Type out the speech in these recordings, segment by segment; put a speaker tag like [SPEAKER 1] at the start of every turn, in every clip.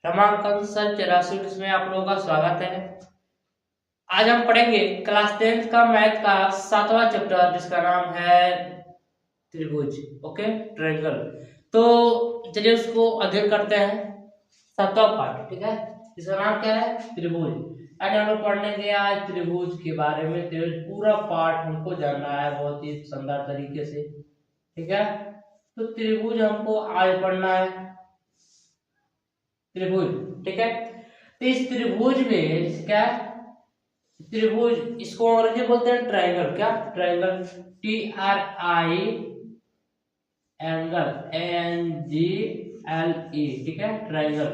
[SPEAKER 1] Ramakant sir 84 इसमें आप लोगों का स्वागत है। आज हम पढ़ेंगे क्लास 10th का मैथ का 7वां चैप्टर जिसका नाम है त्रिभुज। Okay, triangle. तो चलिए उसको अध्ययन करते हैं। 7वां पार्ट, ठीक है, जिसका नाम क्या है? त्रिभुज। आज हम लोग पढ़ने आज त्रिभुज के बारे में। त्रिभुज पूरा पार्ट हमको जानना है बहुत ही शानदार तरीके से, ठीक है। तो त्रिभुज हमको आज पढ़ना है, त्रिभुज, ठीक है। तो इस त्रिभुज में क्या, त्रिभुज इसको अंग्रेजी बोलते हैं ट्रायंगल। क्या? ट्रायंगल, TRI एंगल, ANGLE, ठीक है, ट्रायंगल।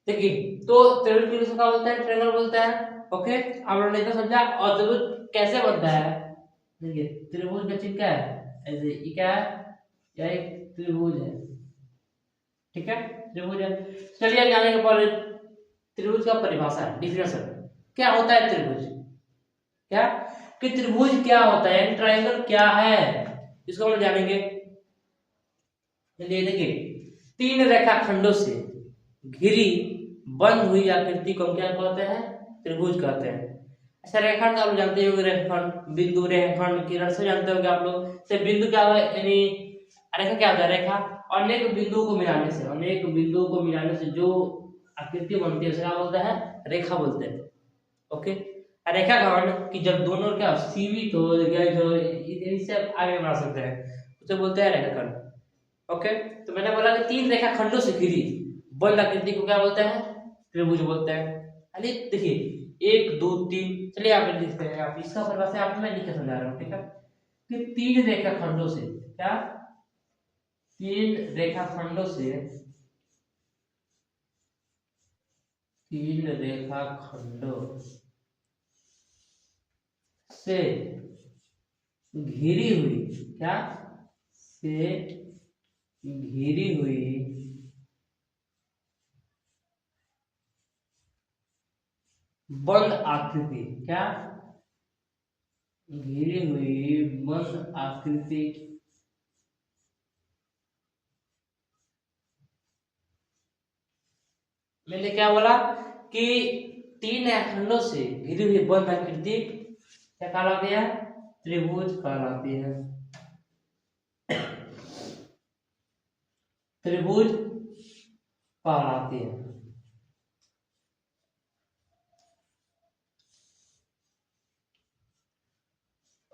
[SPEAKER 1] देखिए, तो त्रिभुज किसको क्या बोलते हैं? ट्रायंगल बोलते हैं। ओके, आप लोगों ने इतना समझा। और त्रिभुज कैसे बनता है? देखिए, त्रिभुज का चिन्ह क्या है? ऐसे ये क्या है? यह एक त्रिभुज है, ठीक है, त्रिभुज है। चलिए आगे जाने के पहले त्रिभुज का परिभाषा, डिफिनेशन क्या होता है त्रिभुज, क्या कि त्रिभुज क्या होता है, ट्रायंगल क्या है, इसको हम जानेंगे। देखिए, तीन रेखाखंडों से घिरी बंद हुई आकृति को क्या कहते हैं? त्रिभुज कहते हैं। अच्छा, रेखाखंड आप जानते होंगे, रेखाखंड, बिंदु, रेखाखंड, किरण से जानते होंगे आप लोग। से बिंदु क्या है, यानी रेखा क्या होता है? रेखा अनेक बिंदुओं को मिलाने से, अनेक बिंदुओं को मिलाने से जो आकृति बनती है उसे क्या बोलते हैं? रेखा बोलते हैं। ओके, रेखाखंड की जब दोनों क्या सीमित हो गए, जो इससे आगे बढ़ा सकते हैं, उसे बोलते हैं रेखाखंड। ओके, तो मैंने बोला कि तीन रेखाखंडों से घिरी बंद आकृति को क्या बोलते हैं? त्रिभुज बोलते हैं। अरे देखिए, 1 2 3, चलिए आप लिखते हैं। आप इसका परिभाषा आप मैं लिख के समझा रहा हूँ, ठीक है, कि तीन रेखाखंडों से, क्या, तीन रेखाखंडों से, तीन रेखाखंडों से घिरी हुई, क्या, से घिरी हुई बंद आकृति, क्या, घिरी हुई बंद आकृति मैंने क्या बोला कि तीन रेखाखंडों से घिरी हुई बंद आकृति क्या कहलाती है? त्रिभुज कहलाती है। त्रिभुज कहलाती है।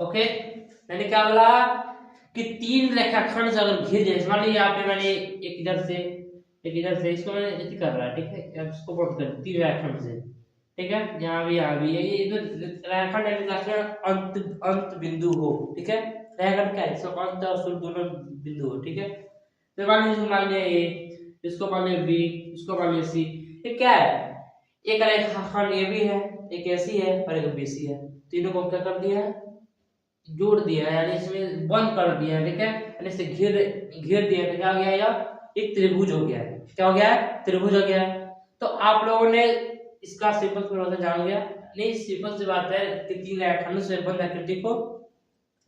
[SPEAKER 1] ओके, मैंने क्या बोला कि तीन रेखाखंड से अगर घिर जाए, मान लीजिए यहाँ पे मैंने एक इधर से, एक इधर से, इसको मैंने ऐसे कर रहा है, ठीक है, अब इसको बंद कर तीन रेखाखंड से, ठीक है, यहाँ भी है, ये इधर रेखाखंड यानी अंत, अंत बिंदु हो, ठीक है। रेखाखंड क्या है? इसको अंत और शुरू दोनों बिंदु हो, ठीक है। तो मान लिया ए, इसको मान लिया बी, इसको मान लिया सी। ये क्या है? एक रेखाखंड ए भी है, एक ऐसी है और एक बीसी है। तीनों को क्या कर दिया है? जोड़ दिया है, यानी इसमें बंद कर दिया है, ठीक है, यानी इसे घेर घेर दिया है। क्या हो गया? यह एक त्रिभुज हो गया है। क्या हो गया है? त्रिभुज हो गया है। तो आप लोगों ने इसका सिंपल परिभाषा जान लिया। नहीं, सिंपल सी बात है कि तीन रेखाखंड से बंद आकृति को,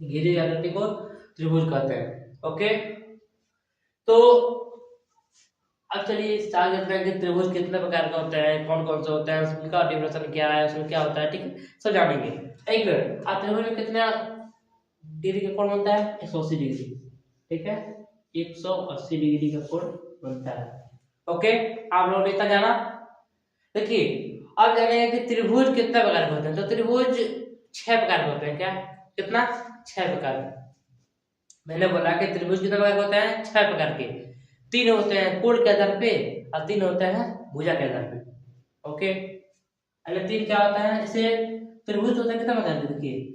[SPEAKER 1] घिरी आकृति को त्रिभुज कहते हैं। ओके, तो अब चलिए स्टार्ट करते हैं कि त्रिभुज कितने प्रकार का होता है, कौन कौन सा होता है, उनका डिफिनेशन क्या है, उसमें क्या होता है, ठीक है, सब जानेंगे। एक मिनट, आप त्रिभुज में कितना डिग्री का कोण बनता है? 180 डिग्री, ठीक है, 180 डिग्री का कोण बनता है। ओके, आप लोगों ने इतना जाना। देखिए, अब जानेंगे कि त्रिभुज कितने प्रकार के होते हैं। तो त्रिभुज 6 प्रकार के होते हैं। क्या? कितना? 6 प्रकार के। मैंने बोला कि त्रिभुज कितने प्रकार के होते हैं? 6 प्रकार के। 3 होते हैं कोण के आधार पे और 3 होते हैं भुजा के आधार पे। ओके, अगले 3 क्या होता है? जैसे त्रिभुज होते हैं कितने प्रकार के? देखिए,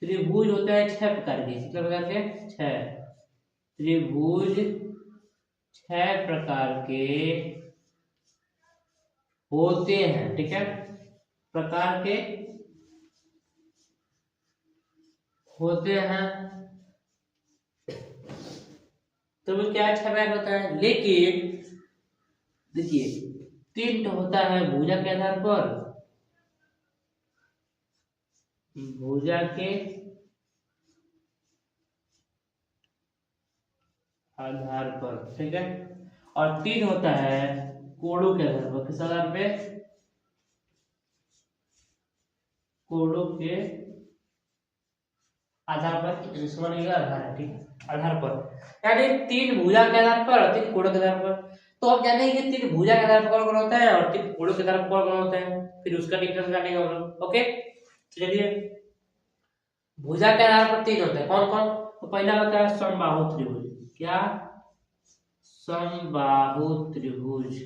[SPEAKER 1] त्रिभुज होते हैं 6 प्रकार के। कितने प्रकार के? 6। त्रिभुज 6 प्रकार के होते हैं, ठीक है, प्रकार के होते हैं। त्रिभुज क्या 6 प्रकार होता है, लेकिन देखिए 3 होता है भुजा के आधार पर, भुजा के आधार पर, ठीक है, और 3 होता है कोणों के आधार पर, किस आधार पे, कोणों के आधार पर, इसका मतलब ये आधार है, ठीक है, आधार पर यानी तीन भुजा के आधार पर और तीन कोणों के आधार पर। तो अब जाने कि तीन भुजा के आधार पर कौन कौन होता है और तीन कोणों के आधार पर कौन कौन होता है, फिर उसका डिफरेंस जानेंगे हम लोग। ओके चलिए, भुजा के आधार पर तीन होते हैं, कौन कौन, तो पहला होता है समबाहु त्रिभुज। क्या, समबाहु त्रिभुज,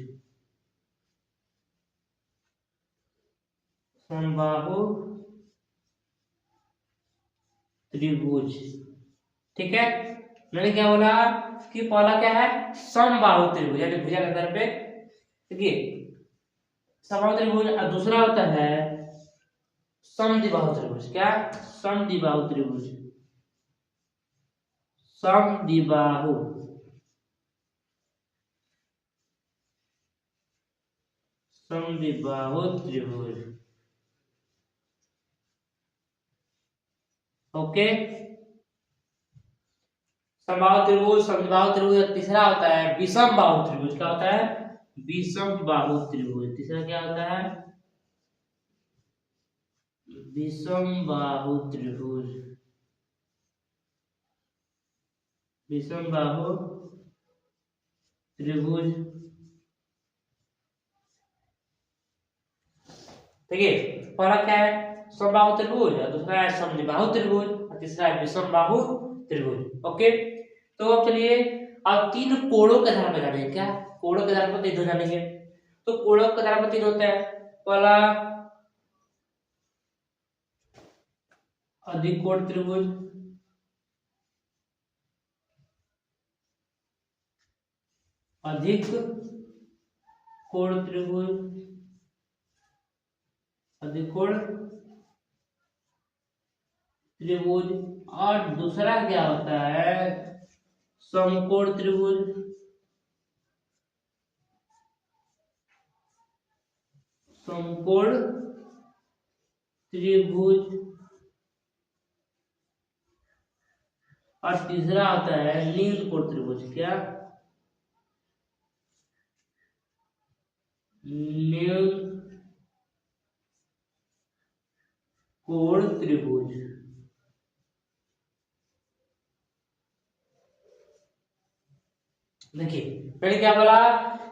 [SPEAKER 1] समबाहु त्रिभुज, ठीक है। मैंने क्या बोला कि पहला क्या है, समबाहु त्रिभुज यानी भुजा के आधार पे, देखिए समबाहु त्रिभुज, और दूसरा होता है समद्विबाहु त्रिभुज। क्या, समद्विबाहु त्रिभुज, समद्विबाहु, समद्विबाहु त्रिभुज। ओके, समबाहु त्रिभुज, समद्विबाहु त्रिभुज। तीसरा होता है विषम बाहु त्रिभुज। क्या होता है, विषम बाहु त्रिभुज। तीसरा क्या होता है, विषम बाहु त्रिभुज, विषम बाहु त्रिभुज। देखिए पहला क्या है, समबाहु त्रिभुज, और दूसरा है समद्विबाहु त्रिभुज, और तीसरा है विषम बाहु त्रिभुज। ओके, तो अब चलिए अब तीन कोणों के आधार पर जानेंगे। क्या, कोणों के आधार पर तीन जानेंगे। तो कोणों के आधार पर तीन होते हैं, पहला अधिक कोण त्रिभुज, अधिक कोण त्रिभुज, अधिक कोण त्रिभुज। और दूसरा क्या होता है, समकोण त्रिभुज, समकोण त्रिभुज। और तीसरा होता है न्यून कोण त्रिभुज। क्या, न्यून कोण त्रिभुज। देखिए मैंने क्या बोला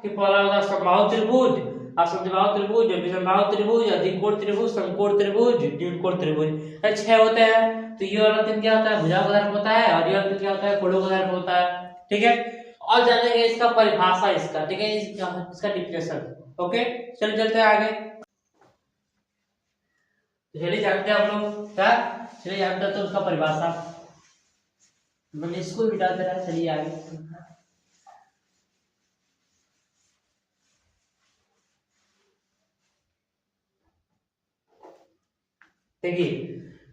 [SPEAKER 1] कि पहला होगा समबाहु त्रिभुज, असमद्विबाहु त्रिभुज, विषमबाहु त्रिभुज, अधिक कोण त्रिभुज, समकोण त्रिभुज, न्यून कोण त्रिभुज। छह होते हैं। तो ये वाला तीन क्या होता है, भुजा का आधार होता है, और ये वाला तीन क्या होता है, कोणों का आधार होता है, ठीक है। और जानेंगे इसका परिभाषा, इसका ठीक है, इसका डिफिनेशन। ओके चलिए चलते हैं आगे। चलिए जानते हैं हम लोग क्या, चलिए जानते हैं तो उसका परिभाषा, मैंने इसको मिटा दे रहा है। चलिए आगे, देखिए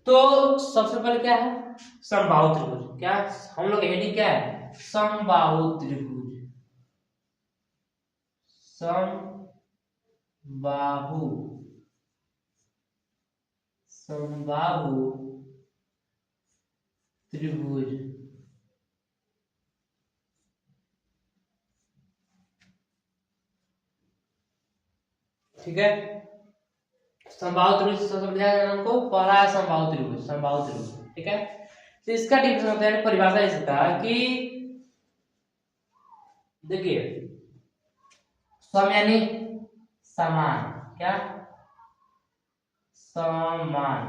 [SPEAKER 1] तो सबसे पहले क्या है, समबाहु त्रिभुज। क्या, हम लोग हेडिंग क्या है, समबाहु त्रिभुज, समबाहु, समबाहु त्रिभुज, ठीक है। समबाहु त्रिभुज समझा हमको, पहला है समबाहु त्रिभुज, समबाहु त्रिभुज, ठीक है। तो इसका डिफरेंस होता है, परिभाषा इसका कि देखिए सम यानी समान। क्या, समान,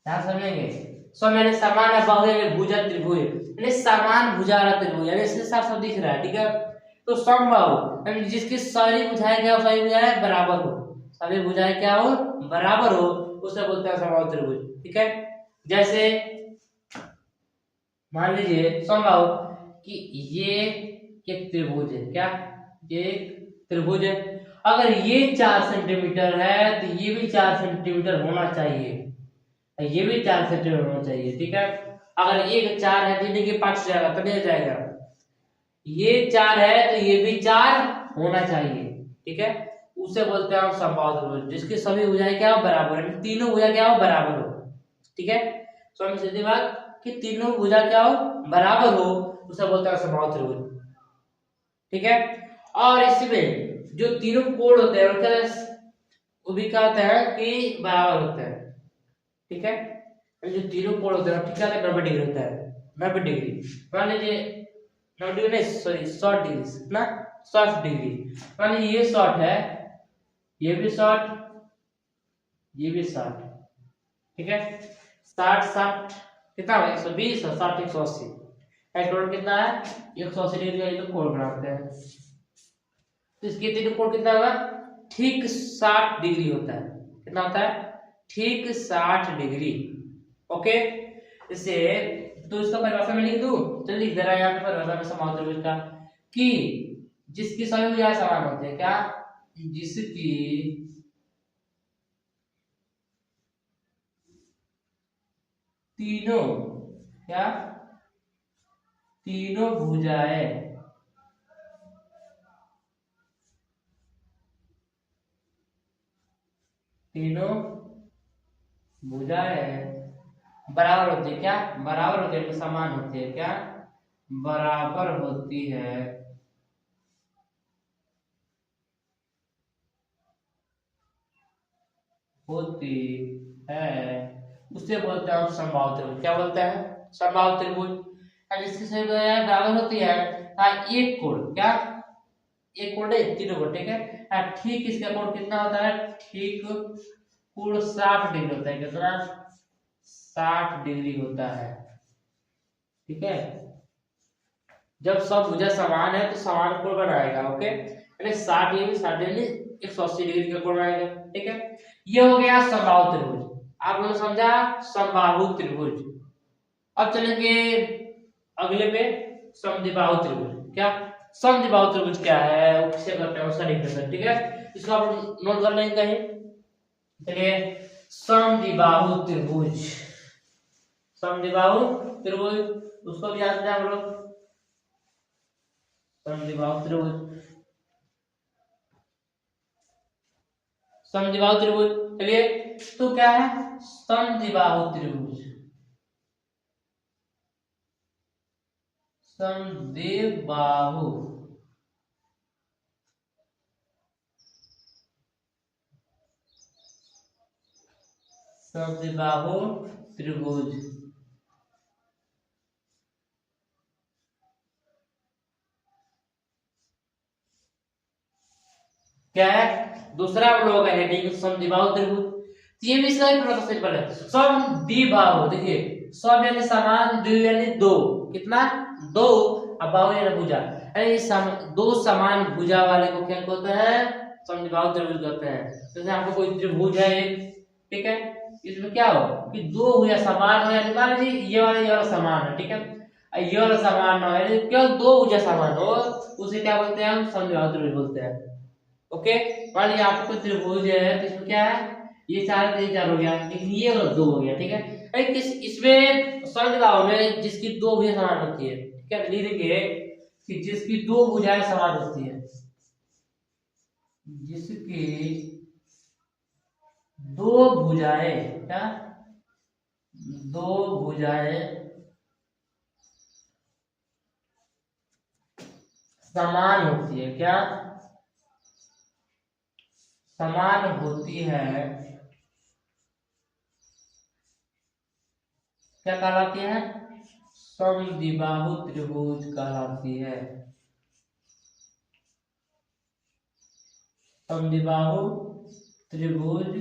[SPEAKER 1] ध्यान समझेंगे। सम यानी समान है, बाहु यानी भुजा त्रिभुज यानी समान भुजा वाला त्रिभुज, यानी इसके साथ सब दिख रहा है, ठीक है। तो समबाहु यानी जिसकी सारी भुजाएं क्या हो, सारी भुजाएं बराबर हो, सभी भुजाएं क्या हो, बराबर हो, उसे बोलते हैं समबाहु त्रिभुज, ठीक है। जैसे मान लीजिए समबाहु कि ये एक त्रिभुज है। क्या, ये एक त्रिभुज है, अगर ये 4 सेंटीमीटर है तो ये भी 4 सेंटीमीटर होना चाहिए, ये भी 4 सेंटीमीटर होना चाहिए, ठीक है। अगर एक 4 है तो ये 5 जाएगा, तब नहीं जाएगा। ये 4 है तो ये भी 4 होना चाहिए, ठीक है। उसे बोलते हैं हम समबाहु त्रिभुज, जिसकी सभी भुजाएं क्या हो, बराबर है, तीनों भुजा क्या हो, बराबर हो, ठीक है। समझ सीधी बात कि तीनों भुजा क्या हो, बराबर हो, उसे बोलते हैं समबाहु त्रिभुज, ठीक है। और इसमें जो तीनों कोण होते हैं वो भी क्या होता है कि बराबर होता है, ठीक है। जो तीनों कोण होते हैं ठीक है 90 डिग्री होता है, 90 डिग्री। मान लीजिए 90 डिग्री नहीं, सॉरी 100 डिग्री, कितना 60 डिग्री। मान लीजिए ये 60 है, ये भी 60, ये भी 60, ठीक है। 60 60 कितना है 120 और 60 180, टोटल कितना है 180 डिग्री का ये तो कोण बनाते हैं। तो इसके तीनों कोण कितना होगा ठीक 60 डिग्री होता है। कितना होता है ठीक 60 डिग्री। ओके, इससे तो इसका परिभाषा में लिख दूं, चलिए लिख दे रहा है यहाँ पे परिभाषा में समबाहु त्रिभुज का कि जिसकी सभी भुजाएं समान होती है। क्या? जिसकी तीनों क्या तीनों भुजाएं बराबर होती है। क्या? बराबर होती है, समान होती है। क्या? बराबर होती है। उससे बोलते हैं समबाहु त्रिभुज। क्या बोलते हैं? समबाहु त्रिभुज। अब इसकी सभी भुजाएं बराबर होती है। एक कोण, क्या एक कोण है तीनों कोण, ठीक है। ठीक इसका कोण कितना होता है ठीक कोण 60 डिग्री होता है। कितना? 60 डिग्री होता है, ठीक है। जब सब भुजा समान है तो समान कोण बनाएगा। ओके, यानी 60 ये भी 60 डिग्री 180 डिग्री का कोण बनाएगा, ठीक है। ये हो गया समबाहु त्रिभुज। आप लोगों ने समझा समबाहु त्रिभुज। अब चलेंगे अगले पे समद्विबाहु त्रिभुज। क्या? समद्विबाहु त्रिभुज क्या है, वो किसे करते हैं, उसका डिफिनेशन, ठीक है। इसको आप नोट कर लेंगे कहीं। चलिए समद्विबाहु त्रिभुज, समद्विबाहु त्रिभुज उसको भी जानते हैं हम लोग। समद्विबाहु त्रिभुज, समद्विबाहु त्रिभुज। चलिए तो क्या है समद्विबाहु त्रिभुज? समद्विबाहु समद्विबाहु त्रिभुज क्या है? दूसरा हम लोग है हेडिंग समद्विबाहु त्रिभुज। ये भी सही प्रोसेस सिंपल है। समद्विबाहु देखिए, सम यानी समान, द्वि यानी दो, कितना दो, अब बाहु यानी भुजा, यानी दो समान भुजा वाले को क्या कहते हैं? समद्विबाहु त्रिभुज कहते हैं। जैसे आपको कोई त्रिभुज है, ठीक है, इसमें क्या हो कि दो भुजा समान हो, यानी मान लीजिए ये वाला समान है, ठीक है, ये वाला समान हो, यानी केवल दो भुजा समान हो, उसे क्या बोलते हैं? हम समद्विबाहु त्रिभुज बोलते हैं। ओके, मान लीजिए आपको त्रिभुज है तो इसमें क्या है, ये चार हो गया, लेकिन ये दो हो गया, ठीक है। इसमें समद्विबाहु में जिसकी दो भुजाएं समान होती है, ठीक है, लिखेंगे कि जिसकी दो भुजाएं समान होती है, जिसकी दो भुजाएं, क्या दो भुजाएं समान होती है। क्या? समान होती है, क्या कहलाती है? समद्विबाहु त्रिभुज कहलाती है। समद्विबाहु त्रिभुज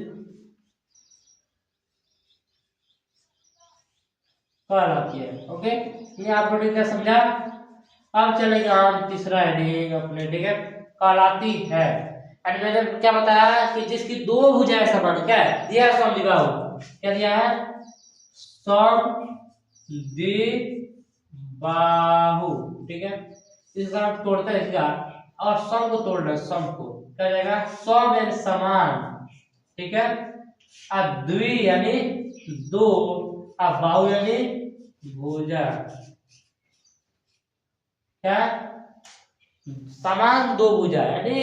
[SPEAKER 1] कहलाती है। ओके, ये आप लोगों ने क्या समझा? अब चलेंगे हम तीसरा हेडिंग अपने, ठीक है, कहलाती है। एंड मैंने क्या बताया कि जिसकी दो भुजाएं समान, क्या है दिया? समद्विबाहु। क्या दिया है? समद्विबाहु, ठीक है। इसका हम तोड़ते हैं इसका, और सम को तोड़ रहे, सम को क्या जाएगा? सम यानी समान, ठीक है, अब द्वि यानी दो, अब बाहु यानी भुजा। क्या? समान दो भुजा, यानी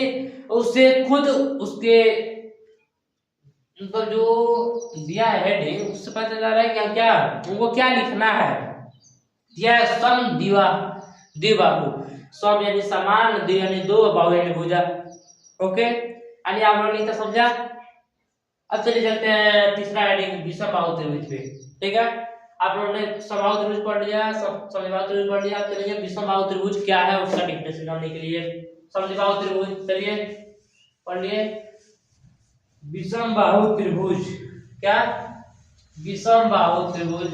[SPEAKER 1] उससे खुद उसके मतलब जो दिया है हेडिंग उससे पता चल रहा है क्या क्या उनको क्या लिखना है। दिया है समद्विबाहु, सम यानी समान, द्वि यानी दो, बाहु यानी भुजा। ओके, यानी आप लोगों ने इतना समझा। अब चलिए चलते हैं तीसरा यानी विषम बाहु त्रिभुज पे। ठीक है, आप लोगों ने समबाहु त्रिभुज पढ़ लिया, समबाहु त्रिभुज पढ़ लिया। चलिए विषम बाहु त्रिभुज क्या है उसका डेफिनेशन जानने के लिए समबाहु त्रिभुज चलिए पढ़ लिए। विषम बाहु त्रिभुज क्या? विषम बाहु त्रिभुज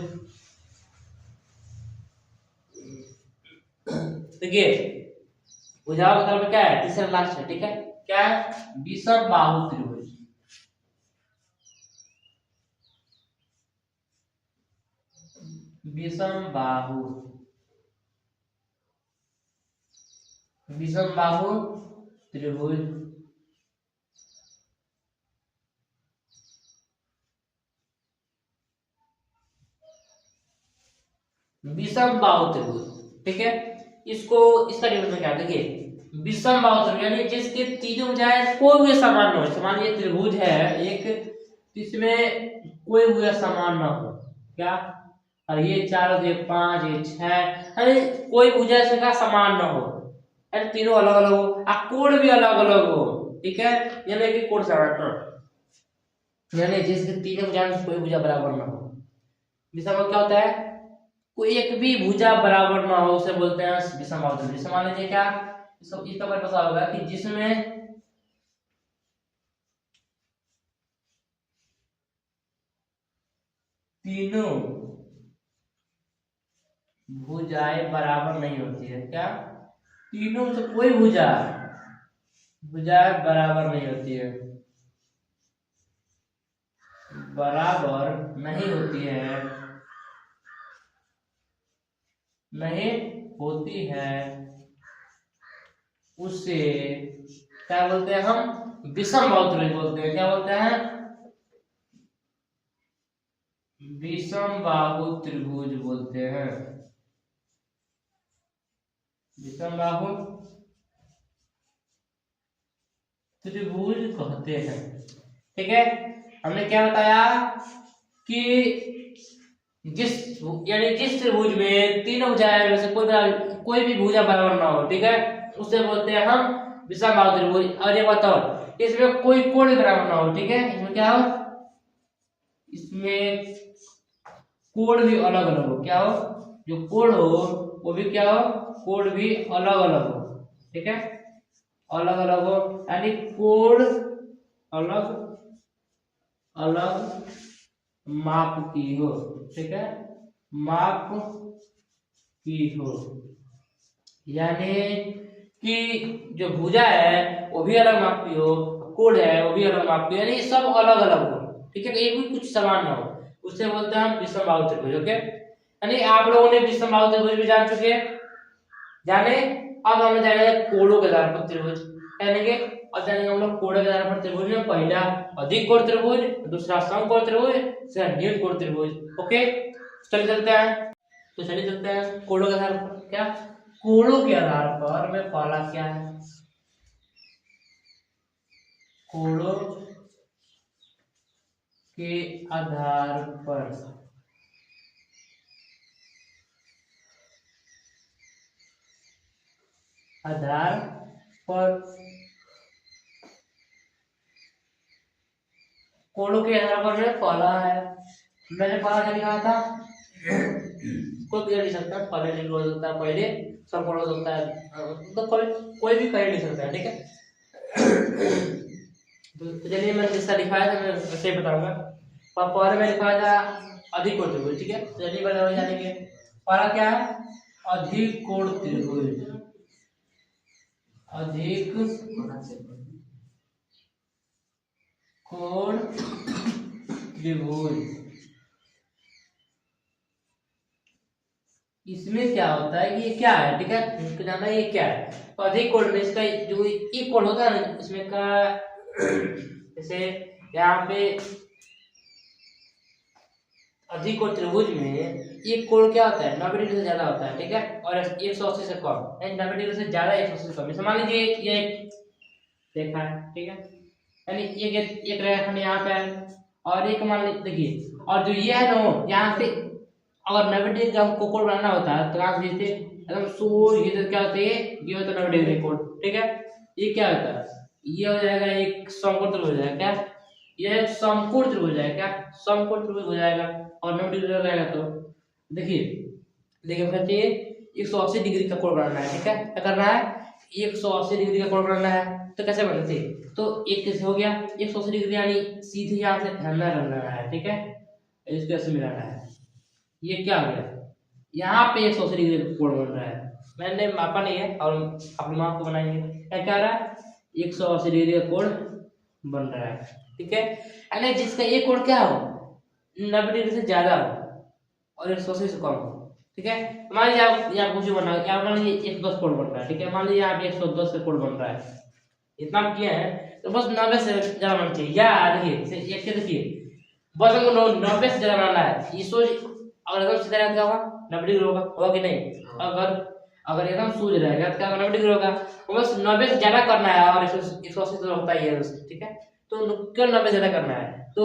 [SPEAKER 1] देखिए भुजाओं का मतलब क्या है? तीसरा लास्ट है। ठीक है, क्या है? विषम बाहु त्रिभुज। विषम बाहु, विषम बाहु त्रिभुज विषम बाहु त्रिभुज। ठीक है, इसको इसका डेफिनेशन क्या? देखिए विषम बाहु त्रिभुज यानी जिसके तीनों भुजाएं कोई भी समान न हो। मान लीजिए त्रिभुज है एक, इसमें कोई भुजा समान ना हो। क्या? और ये 4, ये 5, ये 6, अरे कोई भुजा इसका समान ना हो, अरे तीनों अलग अलग हो, कोण भी अलग अलग हो। ठीक है, यानी कि कोण समान ना, यानी जिसके तीनों भुजाएं कोई भुजा बराबर ना हो। विषम में क्या होता है? कोई एक भी भुजा बराबर ना हो, उसे बोलते हैं विषम बाहु त्रिभुज। मान लीजिए क्या, इसका पता होगा कि जिसमें तीनों भुजाएं बराबर नहीं होती है। क्या? तीनों से कोई भुजाएं बराबर नहीं होती है, बराबर नहीं होती है, नहीं होती है, उसे क्या बोलते हैं? हम विषम बाहु त्रिभुज बोलते हैं। क्या बोलते हैं? विषम बाहु त्रिभुज बोलते हैं। विषम बाहु त्रिभुज कहते हैं। ठीक है, हमने क्या बताया कि जिस यानी जिस त्रिभुज में तीनों भुजाएं में से कोई भी भुजा बराबर ना हो। ठीक है, उसे बोलते हैं हम विषम बाहु त्रिभुज। और ये बताओ इसमें कोई कोण बराबर ना हो। ठीक है, इसमें क्या हो? इसमें कोण भी अलग अलग हो। क्या हो? जो कोण हो वो भी क्या हो? कोण भी अलग अलग हो। ठीक है, अलग अलग हो यानी कोण अलग अलग माप की हो। ठीक है, माप की हो, यानी कि जो भुजा है वो भी अलग माप की हो, कोण है वो भी अलग माप की, यानी सब अलग अलग हो। ठीक है, एक भी कुछ समान ना हो, उससे बोलते हैं हम विषम बाहु त्रिभुज। ओके, यानी आप लोगों ने विषम बाहु त्रिभुज भी जान चुके हैं, जाने। अब हम जानेंगे कोणों के आधार पर त्रिभुज जानेंगे। अब जानेंगे हम लोग कोणों के आधार पर त्रिभुज में पहला अधिक कोण त्रिभुज, दूसरा समकोण त्रिभुज, तीसरा न्यून कोण त्रिभुज। ओके, चलिए चलते हैं। तो चलिए चलते हैं कोणों के आधार पर। क्या? कोणों के आधार पर में पहला क्या है? कोणों के आधार पर कोणों के आधार पर में पहला है। मैंने पहला क्या लिखा था? कोई भी लिख सकता है, पहले लिख हो सकता है, पहले समकोण हो सकता है, मतलब कोई भी कहीं लिख सकता है। ठीक है, तो चलिए मैंने जिसका लिखा है मैं वैसे ही बताऊंगा। पहले मैं लिखा था अधिक कोण त्रिभुज। ठीक है, चलिए बराबर जानेंगे पहला क्या है? अधिक कोण त्रिभुज। अधिक कोण त्रिभुज, इसमें क्या होता है कि ये क्या है? ठीक है, इसको जानना है ये क्या है। तो अधिक कोण में इसका जो एक कोण होता है ना, इसमें का जैसे यहाँ पे अधिक कोण त्रिभुज में एक कोण क्या होता है? 90 डिग्री से ज्यादा होता है। ठीक है, और 180 से कम, 90 डिग्री से ज्यादा 180 से कम। मान लीजिए ये देखा है। ठीक है, यानी एक रेखा यहाँ पे है और एक मान लीजिए देखिए, और जो ये है ना यहाँ से अगर 90 डिग्री का हमको कोण बनाना होता है तो यहाँ से एकदम सोच ये तो क्या होता है, ये होता है 90 डिग्री कोण, ठीक है। ये क्या होता है, ये हो जाएगा एक समकोण त्रिभुज हो जाएगा क्या, ये एक समकोण त्रिभुज हो जाएगा क्या, समकोण त्रिभुज हो जाएगा। और 90 डिग्री हो जाएगा तो देखिए देखिए हम कहते हैं 180 डिग्री का कोण बनाना है, ठीक है। क्या करना है, 180 डिग्री का कोण बनाना है। तो कैसे बनाते हैं, तो एक कैसे हो गया 180 डिग्री यानी सीधे यहाँ से धरना रखना है, ठीक है। इसको ऐसे मिलाना है, ये क्या हो गया, यहाँ पे 180 डिग्री का कोण बन रहा है। मैंने मापा नहीं है और अपने माप को बनाएंगे। क्या क्या रहा है, 180 डिग्री का कोण बन रहा है, ठीक है। यानी जिसका ये कोण क्या हो 90 डिग्री से ज्यादा हो और 180 से कम हो, ठीक है। मान लीजिए आप यहाँ कुछ बना, यहाँ मान लीजिए 110 कोण बन रहा है, ठीक है। मान लीजिए आप 110 से कोण बन रहा है, इतना किया है तो बस 90 से ज्यादा बनना चाहिए। या देखिए एक के देखिए बस हमको 90 से ज्यादा बनाना है। ये सोच अगर एकदम सीधा रहेगा क्या होगा 90 डिग्री होगा कि नहीं। अगर एकदम सूझ रहेगा तो क्या 90 डिग्री होगा। बस 90 से ज्यादा करना है और 180 तो होता ही है, ठीक है। तो क्यों 90 ज्यादा करना है, तो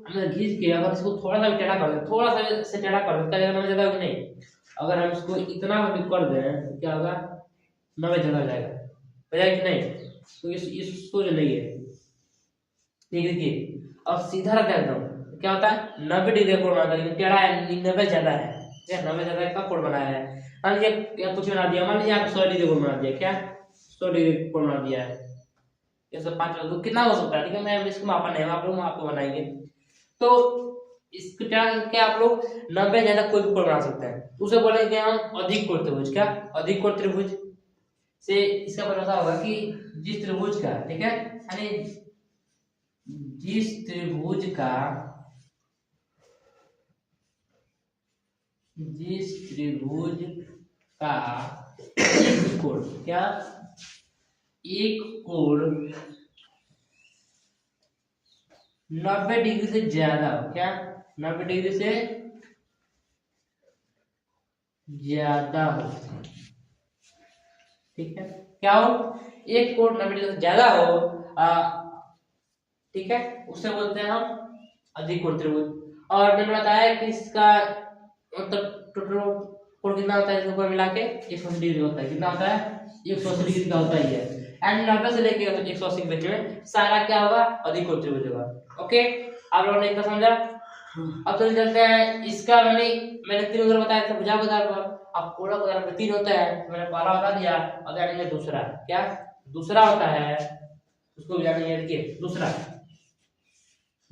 [SPEAKER 1] हमें घिस के अगर इसको थोड़ा सा भी टेढ़ा कर दें, थोड़ा सा से टेढ़ा कर दें, 90 ज्यादा होगा नहीं। अगर हम इसको इतना भी कर दें तो क्या होगा 90 ज्यादा हो जाएगा, हो जाएगा कि नहीं। तो ये सूझ नहीं है, ठीक है। देखिए अब सीधा रखा एकदम क्या होता है 90 डिग्री कोण बना देंगे, टेढ़ा है 90 ज्यादा है, ठीक है। 90 ज्यादा का कोण बनाया है। मान लीजिए कुछ बना दिया, मान लीजिए आप 100 डिग्री कोण बना दिया, क्या 100 डिग्री कोण बना दिया है। ये सब 5 तो कितना हो सकता है, ठीक है। मैं इसको मापा नहीं, आप लोग आपको बनाएंगे। तो इसको क्या करके आप लोग 90 ज्यादा कोई भी कोण बना सकते हैं। उसे बोलेंगे हम अधिक कोण त्रिभुज, क्या अधिक कोण त्रिभुज से इसका पता होगा कि जिस त्रिभुज का, ठीक है, यानी जिस त्रिभुज का एक कोण, क्या एक कोण 90 डिग्री से ज्यादा हो, क्या 90 डिग्री से ज्यादा हो, ठीक है। क्या हो एक कोण 90 डिग्री से ज्यादा हो, ठीक है, उसे बोलते हैं हम अधिक कोण त्रिभुज। और मैंने बताया कि इसका मतलब टोटल कोण कितना होता है, इसको मिला के 180 डिग्री होता है। कितना होता है 180 डिग्री का होता ही है। एंड 90 से लेके 180 के बीच में सारा क्या होगा अधिक कोण त्रिभुज होगा। ओके आप लोगों ने इतना समझा। अब चलिए चलते हैं इसका, मैंने 3 उदाहरण बताया था भुजा उदाहरण पर। अब कोण उदाहरण में 3 होता है, मैंने पहला बता दिया। अब जानेंगे दूसरा, क्या दूसरा होता है उसको भी जानेंगे। देखिए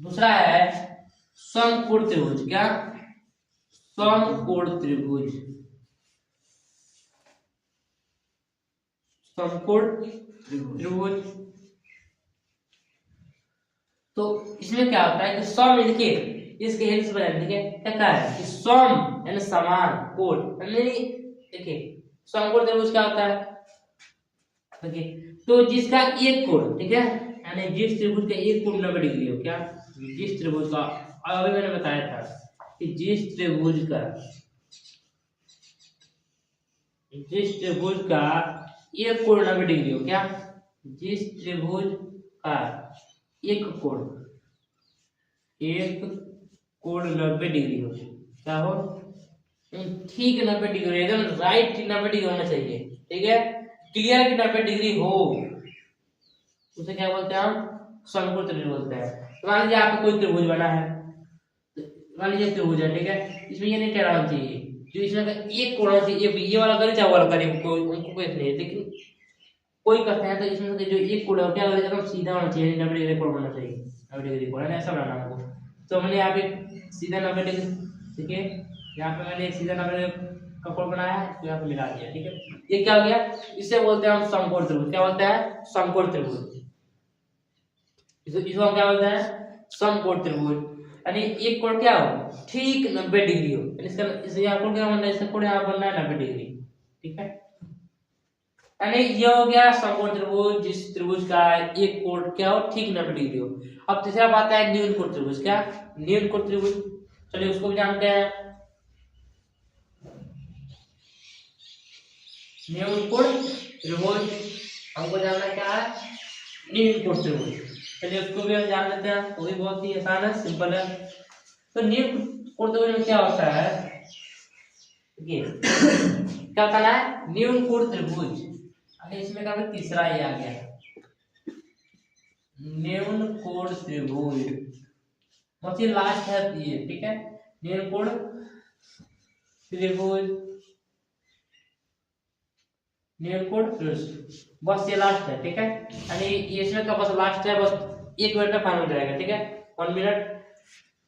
[SPEAKER 1] दूसरा है समकोण त्रिभुज, क्या समकोण त्रिभुज। समकोण त्रिभुज तो इसमें क्या होता है कि सम, देखिए इसके हेल्प से ठीक है क्या कहा है कि सम यानी समान कोण, देखिए समकोण त्रिभुज क्या होता है, देखिए तो जिसका एक कोण, ठीक है, यानी जिस त्रिभुज का एक कोण 90 डिग्री हो, क्या जिस त्रिभुज का, अभी मैंने बताया था कि जिस त्रिभुज का एक कोण 90 डिग्री हो, क्या जिस त्रिभुज का एक कोण 90 डिग्री हो, क्या हो ठीक 90 डिग्री, एकदम राइट 90 डिग्री होना चाहिए, ठीक है, क्लियर की 90 डिग्री हो, उसे क्या बोलते हैं हम समकोण त्रिभुज बोलते हैं। मान लीजिए आपको कोई त्रिभुज बना है, मान लीजिए त्रिभुज है, ठीक है, इसमें ये नहीं टेढ़ा होना चाहिए, जो इसमें एक कोण होना चाहिए, ये वाला करे चाहे वाला करे, कोई उनको कोई नहीं है, लेकिन कोई करते हैं तो इसमें से जो एक कोण है क्या एकदम सीधा होना चाहिए, 90 डिग्री कोण होना चाहिए, 90 डिग्री कोण ऐसा बनाना हमको। तो मैंने यहाँ पे सीधा 90 डिग्री, ठीक है, यहाँ पे मैंने एक सीधा 90 डिग्री का कोण बनाया है, तो यहाँ पे मिला दिया, ठीक है। ये क्या हो गया, इसे बोलते हैं हम समकोण त्रिभुज, क्या बोलते हैं समकोण त्रिभुज, इसको हम क्या बोलते हैं समकोण त्रिभुज, यानी एक कोण क्या हो ठीक 90 डिग्री हो, इसका इसे यहाँ कोण क्या बनना है, इसका कोण यहाँ बनना है 90 डिग्री, ठीक है, यानी ये हो गया समकोण त्रिभुज जिस त्रिभुज का एक कोण क्या हो ठीक 90 डिग्री हो। अब तीसरा बात है न्यून कोण त्रिभुज, क्या न्यून कोण त्रिभुज, चलिए उसको भी जानते हैं। न्यून कोण त्रिभुज हमको जानना क्या है न्यून कोण त्रिभुज, चलिए उसको भी हम जान लेते हैं, वो भी बहुत ही आसान है, सिंपल है। तो न्यून कोण त्रिभुज में क्या होता है, देखिए क्या बताना है, न्यून कोण त्रिभुज। अरे इसमें क्या तीसरा ये आ गया, न्यून कोण त्रिभुज, मतलब लास्ट है ये, ठीक है, न्यून कोण त्रिभुज, न्यून कोण त्रिभुज, बस ये लास्ट है, ठीक है। यानी इसमें का बस लास्ट है, बस 1 मिनट में फाइनल हो जाएगा, ठीक है, 1 मिनट।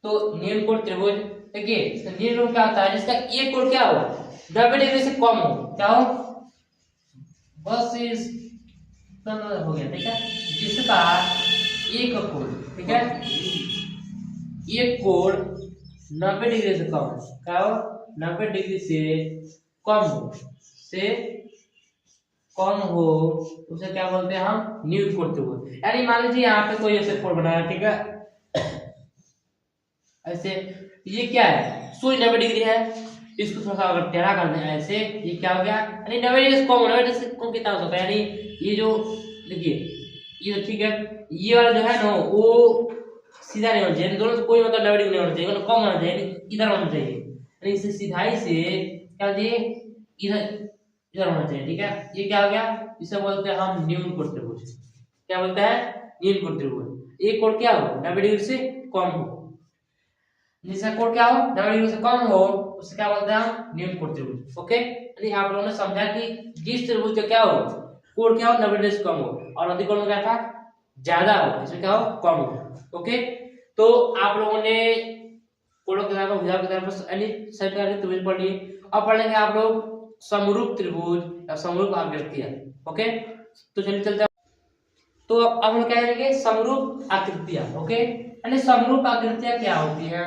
[SPEAKER 1] तो न्यून कोण त्रिभुज, देखिए न्यून कोण क्या होता है, जिसका एक कोण क्या हो 90 डिग्री से कम हो, क्या हो, बस इस हो गया, ठीक है, जिसका एक कोण, ठीक है, एक कोण 90 डिग्री से कम है, क्या हो 90 डिग्री से कम हो, से कम हो, उसे क्या बोलते हैं हम, न्यून कोण त्रिभुज। यानी मान लीजिए यहाँ पे कोई ऐसे कोण बनाया, ठीक है, ऐसे, ये क्या है, सुई 90 डिग्री है, इसको थोड़ा सा अगर टेढ़ा कर दें ऐसे, ये क्या हो गया, यानी 90 डिग्री से कम, 90 डिग्री से कम कितना हो सकता है, यानी ये जो देखिए ये तो ठीक है, ये वाला जो है ना वो सीधा नहीं होना चाहिए, दोनों से कोई मतलब 90 डिग्री नहीं होना चाहिए, मतलब कम होना चाहिए, इधर होना चाहिए, यानी इसे सीधाई से क्या चाहिए, इधर इधर होना चाहिए, ठीक है। ये क्या हो गया, इसे बोलते हैं हम न्यून कोण त्रिभुज, क्या बोलते हैं, न्यून कोण त्रिभुज। एक कोण क्या हो 90 डिग्री से कम हो, जिसका कोण क्या हो 90 डिग्री से कम हो, उसे क्या बोलते हैं हम, न्यून कोण त्रिभुज। ओके, यानी आप लोगों ने समझा कि जिस त्रिभुज का क्या हो, कोण क्या हो 90 डिग्री से कम हो, और अधिक कोण क्या था, ज्यादा हो, इसमें क्या हो, कम हो। ओके, तो आप लोगों ने कोणों के नाम भुजाओं के नाम पर यानी सभी प्रकार के त्रिभुज पढ़ लिए। अब पढ़ेंगे आप लोग समरूप त्रिभुज या समरूप आकृतियां। ओके, तो चलिए चलते हैं। तो अब हम क्या करेंगे, समरूप आकृतियां। ओके, यानी समरूप आकृतियां क्या होती हैं,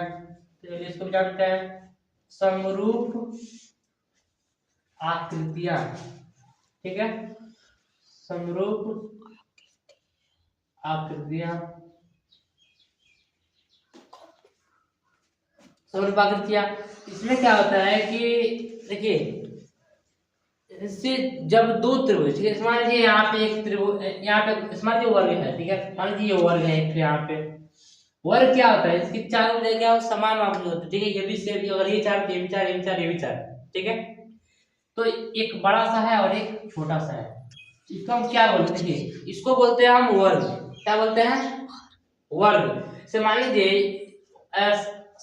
[SPEAKER 1] तो चलिए इसको जानते हैं। समरूप आकृतियां, ठीक है, समरूप आकृतियां, समरूप आकृतियां, इसमें क्या होता है कि देखिए इससे जब दो त्रिभुज, ठीक है, मान लीजिए यहाँ पे एक त्रिभुज, यहाँ पे मान लीजिए वर्ग है, ठीक है, मान लीजिए ये वर्ग है एक, यहाँ पे वर्ग क्या होता है, इसकी चारों जगह क्या समान माप होते हैं, ठीक है, ये भी सेम, अगर ये चार, ये भी चार, ये भी चार, ये भी चार, ठीक है, तो एक बड़ा सा है और एक छोटा सा है, इसको हम क्या बोलते हैं, देखिए इसको बोलते हैं हम वर्ग, क्या बोलते हैं, वर्ग। से मान लीजिए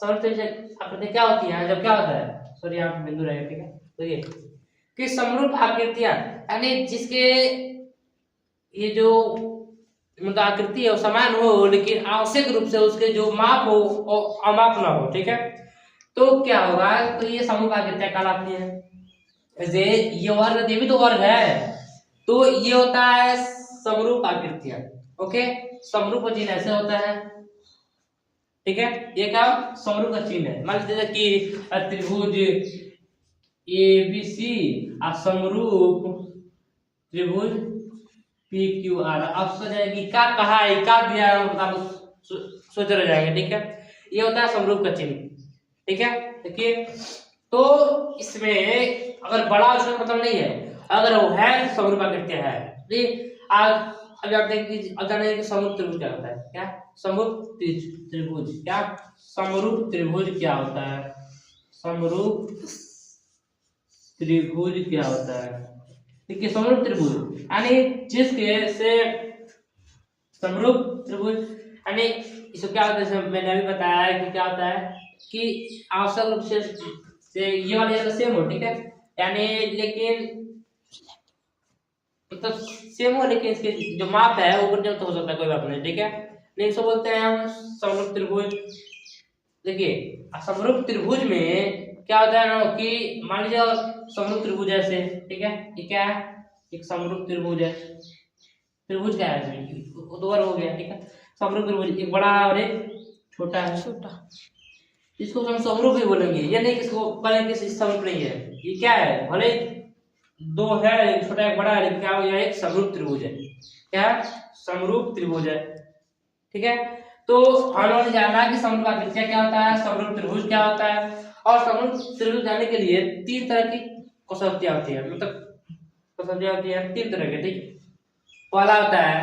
[SPEAKER 1] आकृति क्या होती है, जब क्या होता है, सॉरी यहाँ पे बिंदु रहेगा, ठीक है, देखिए कि समरूप आकृतियां, यानी जिसके ये जो मतलब आकृति है वो समान हो, लेकिन आवश्यक रूप से उसके जो माप हो और अमाप ना हो, ठीक है, तो क्या होगा, तो ये समरूप आकृतियां कहलाती है। जैसे ये वर्ग, ये भी तो वर्ग है, तो ये होता है समरूप आकृतियां। ओके, समरूप का चिन्ह ऐसे होता है, ठीक है, ये क्या समरूप का चिन्ह है। मान लीजिए कि त्रिभुज ABC और समरूप त्रिभुज PQR। अब सोचेंगे क्या कहा है, क्या दिया है, मतलब सोच रह जाएंगे, ठीक है, ये होता है समरूप का चिन्ह, ठीक है। देखिए तो इसमें अगर बड़ा उसका मतलब नहीं है, अगर वो है समरूप आकृतियां है, ठीक। आज अभी आप देखिए, अब जानेंगे कि समरूप त्रिभुज क्या होता है, क्या समरूप त्रिभुज, क्या समरूप त्रिभुज क्या होता है, समरूप त्रिभुज क्या होता है, ठीक है, समरूप त्रिभुज यानी जिसके से समरूप त्रिभुज, यानी इसको क्या होता है, जैसे मैंने अभी बताया है कि क्या होता है कि आवश्यक रूप से ये वाले जगह सेम हो, ठीक है, यानी लेकिन मतलब सेम हो, लेकिन इसके जो माप है वो ऊपर तो हो सकता है, कोई बात नहीं, ठीक है, नहीं इसको बोलते हैं हम समरूप त्रिभुज। देखिए समरूप त्रिभुज में क्या होता है ना कि मान लीजिए समरूप त्रिभुज ऐसे, ठीक है, ये क्या है, एक समरूप त्रिभुज है, त्रिभुज क्या है, दो बार हो गया, ठीक है, समरूप त्रिभुज एक बड़ा और एक छोटा है, छोटा, इसको हम समरूप ही बोलेंगे, ये नहीं किसको कहेंगे कि समरूप नहीं है, ये क्या है, भले दो है, एक छोटा एक बड़ा है, लेकिन क्या हो गया, एक समरूप त्रिभुज है, क्या समरूप त्रिभुज है, ठीक है। तो हम लोगों ने जाना कि समरूप आकृतियां क्या होता है, समरूप त्रिभुज क्या होता है, और समरूप त्रिभुज जानने के लिए 3 तरह की कसौटियां होती है, मतलब कसौटियां होती है 3 तरह के, ठीक। पहला होता है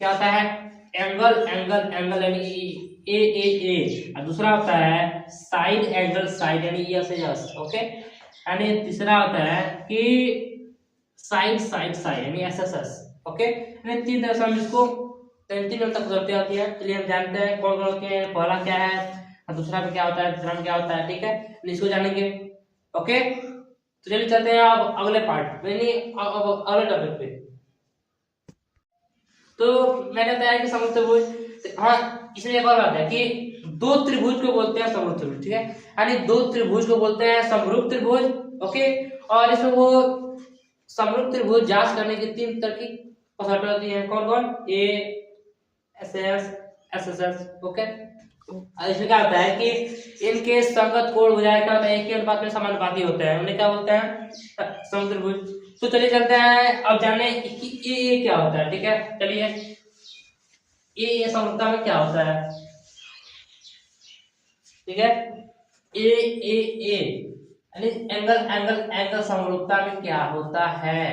[SPEAKER 1] क्या होता है, एंगल एंगल एंगल यानी ए, और दूसरा होता है साइड एंगल साइड यानी एस एस। ओके, यानी तीसरा होता है कि साइड साइड साइड यानी एसएसएस। ओके, यानी तीन तरह से हम इसको तीन तक गुजरती होती है। चलिए हम जानते हैं कौन कौन के, पहला क्या है और दूसरा में क्या होता है, तीसरा में क्या होता है। ठीक है, इसको जानेंगे। ओके, तो चलिए चलते हैं अब अगले पार्ट यानी अब अगले टॉपिक पे। तो मैंने बताया कि समरूप त्रिभुज, हाँ इसमें एक और बात है कि दो त्रिभुज को बोलते हैं समरूप त्रिभुज। ठीक है, यानी दो त्रिभुज को बोलते हैं समरूप त्रिभुज। ओके, और इसमें वो समरूप त्रिभुज जांच करने की तीन तरह की पद्धति होती है। कौन कौन? A S S S S S. Okay, इसमें क्या होता है कि इनके संगत कोण भुजाएं क्या होता है, एक ही अनुपात में समानुपाती होते हैं, उन्हें क्या बोलते हैं? समरूप त्रिभुज। तो चलिए चलते हैं अब जानने कि ए क्या होता है। ठीक है, चलिए ए समरूपता में क्या होता है। ठीक है, ए यानी एंगल एंगल एंगल समरूपता में क्या होता है।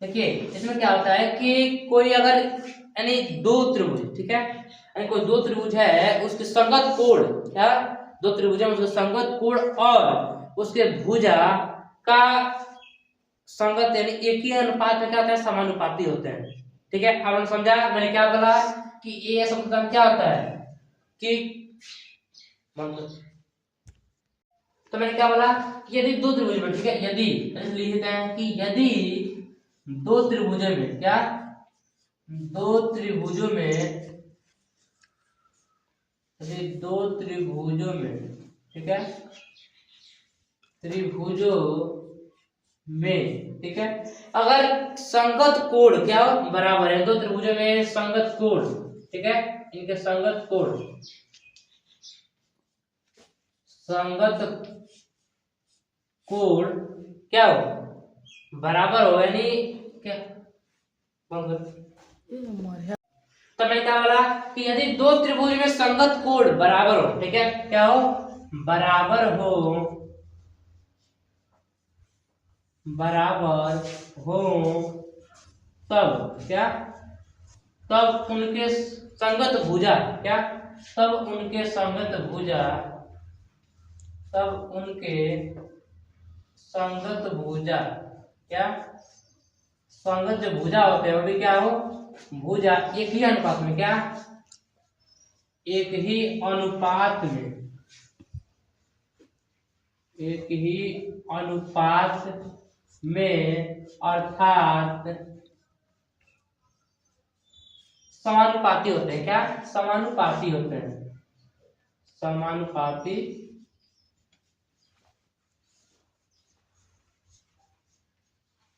[SPEAKER 1] देखिए इसमें क्या होता है कि कोई अगर यानी दो त्रिभुज, ठीक है, यानी कोई दो त्रिभुज है, उसके संगत कोण, क्या दो त्रिभुज है उसके संगत कोण और उसके भुजा का संगत यानी एक ही अनुपात में क्या होता है, समानुपाती होते हैं। ठीक है, अब हमने समझा, मैंने क्या बोला कि ए समरूपता में क्या होता है कि तो मैंने क्या बोला कि यदि दो त्रिभुज में, ठीक है, यदि लिखते हैं कि यदि दो त्रिभुजों में, क्या दो त्रिभुजों में, यदि दो त्रिभुजों में, ठीक है, त्रिभुजों में, ठीक है, अगर संगत कोण क्या हो बराबर है, दो त्रिभुजों में संगत कोण, ठीक है, इनके संगत कोण, संगत कोण क्या हो बराबर हो, यानी क्या तो मैं क्या बोला कि यदि दो त्रिभुज में संगत कोण बराबर हो, ठीक है, क्या हो बराबर हो, बराबर हो, तब क्या, तब उनके संगत भुजा, क्या तब उनके संगत भुजा, तब उनके संगत भुजा, क्या संगत जो भुजा होते हैं वो भी क्या हो भुजा एक ही अनुपात में, क्या एक ही अनुपात में, एक ही अनुपात में अर्थात समानुपाती होते हैं, क्या समानुपाती होते हैं, समानुपाती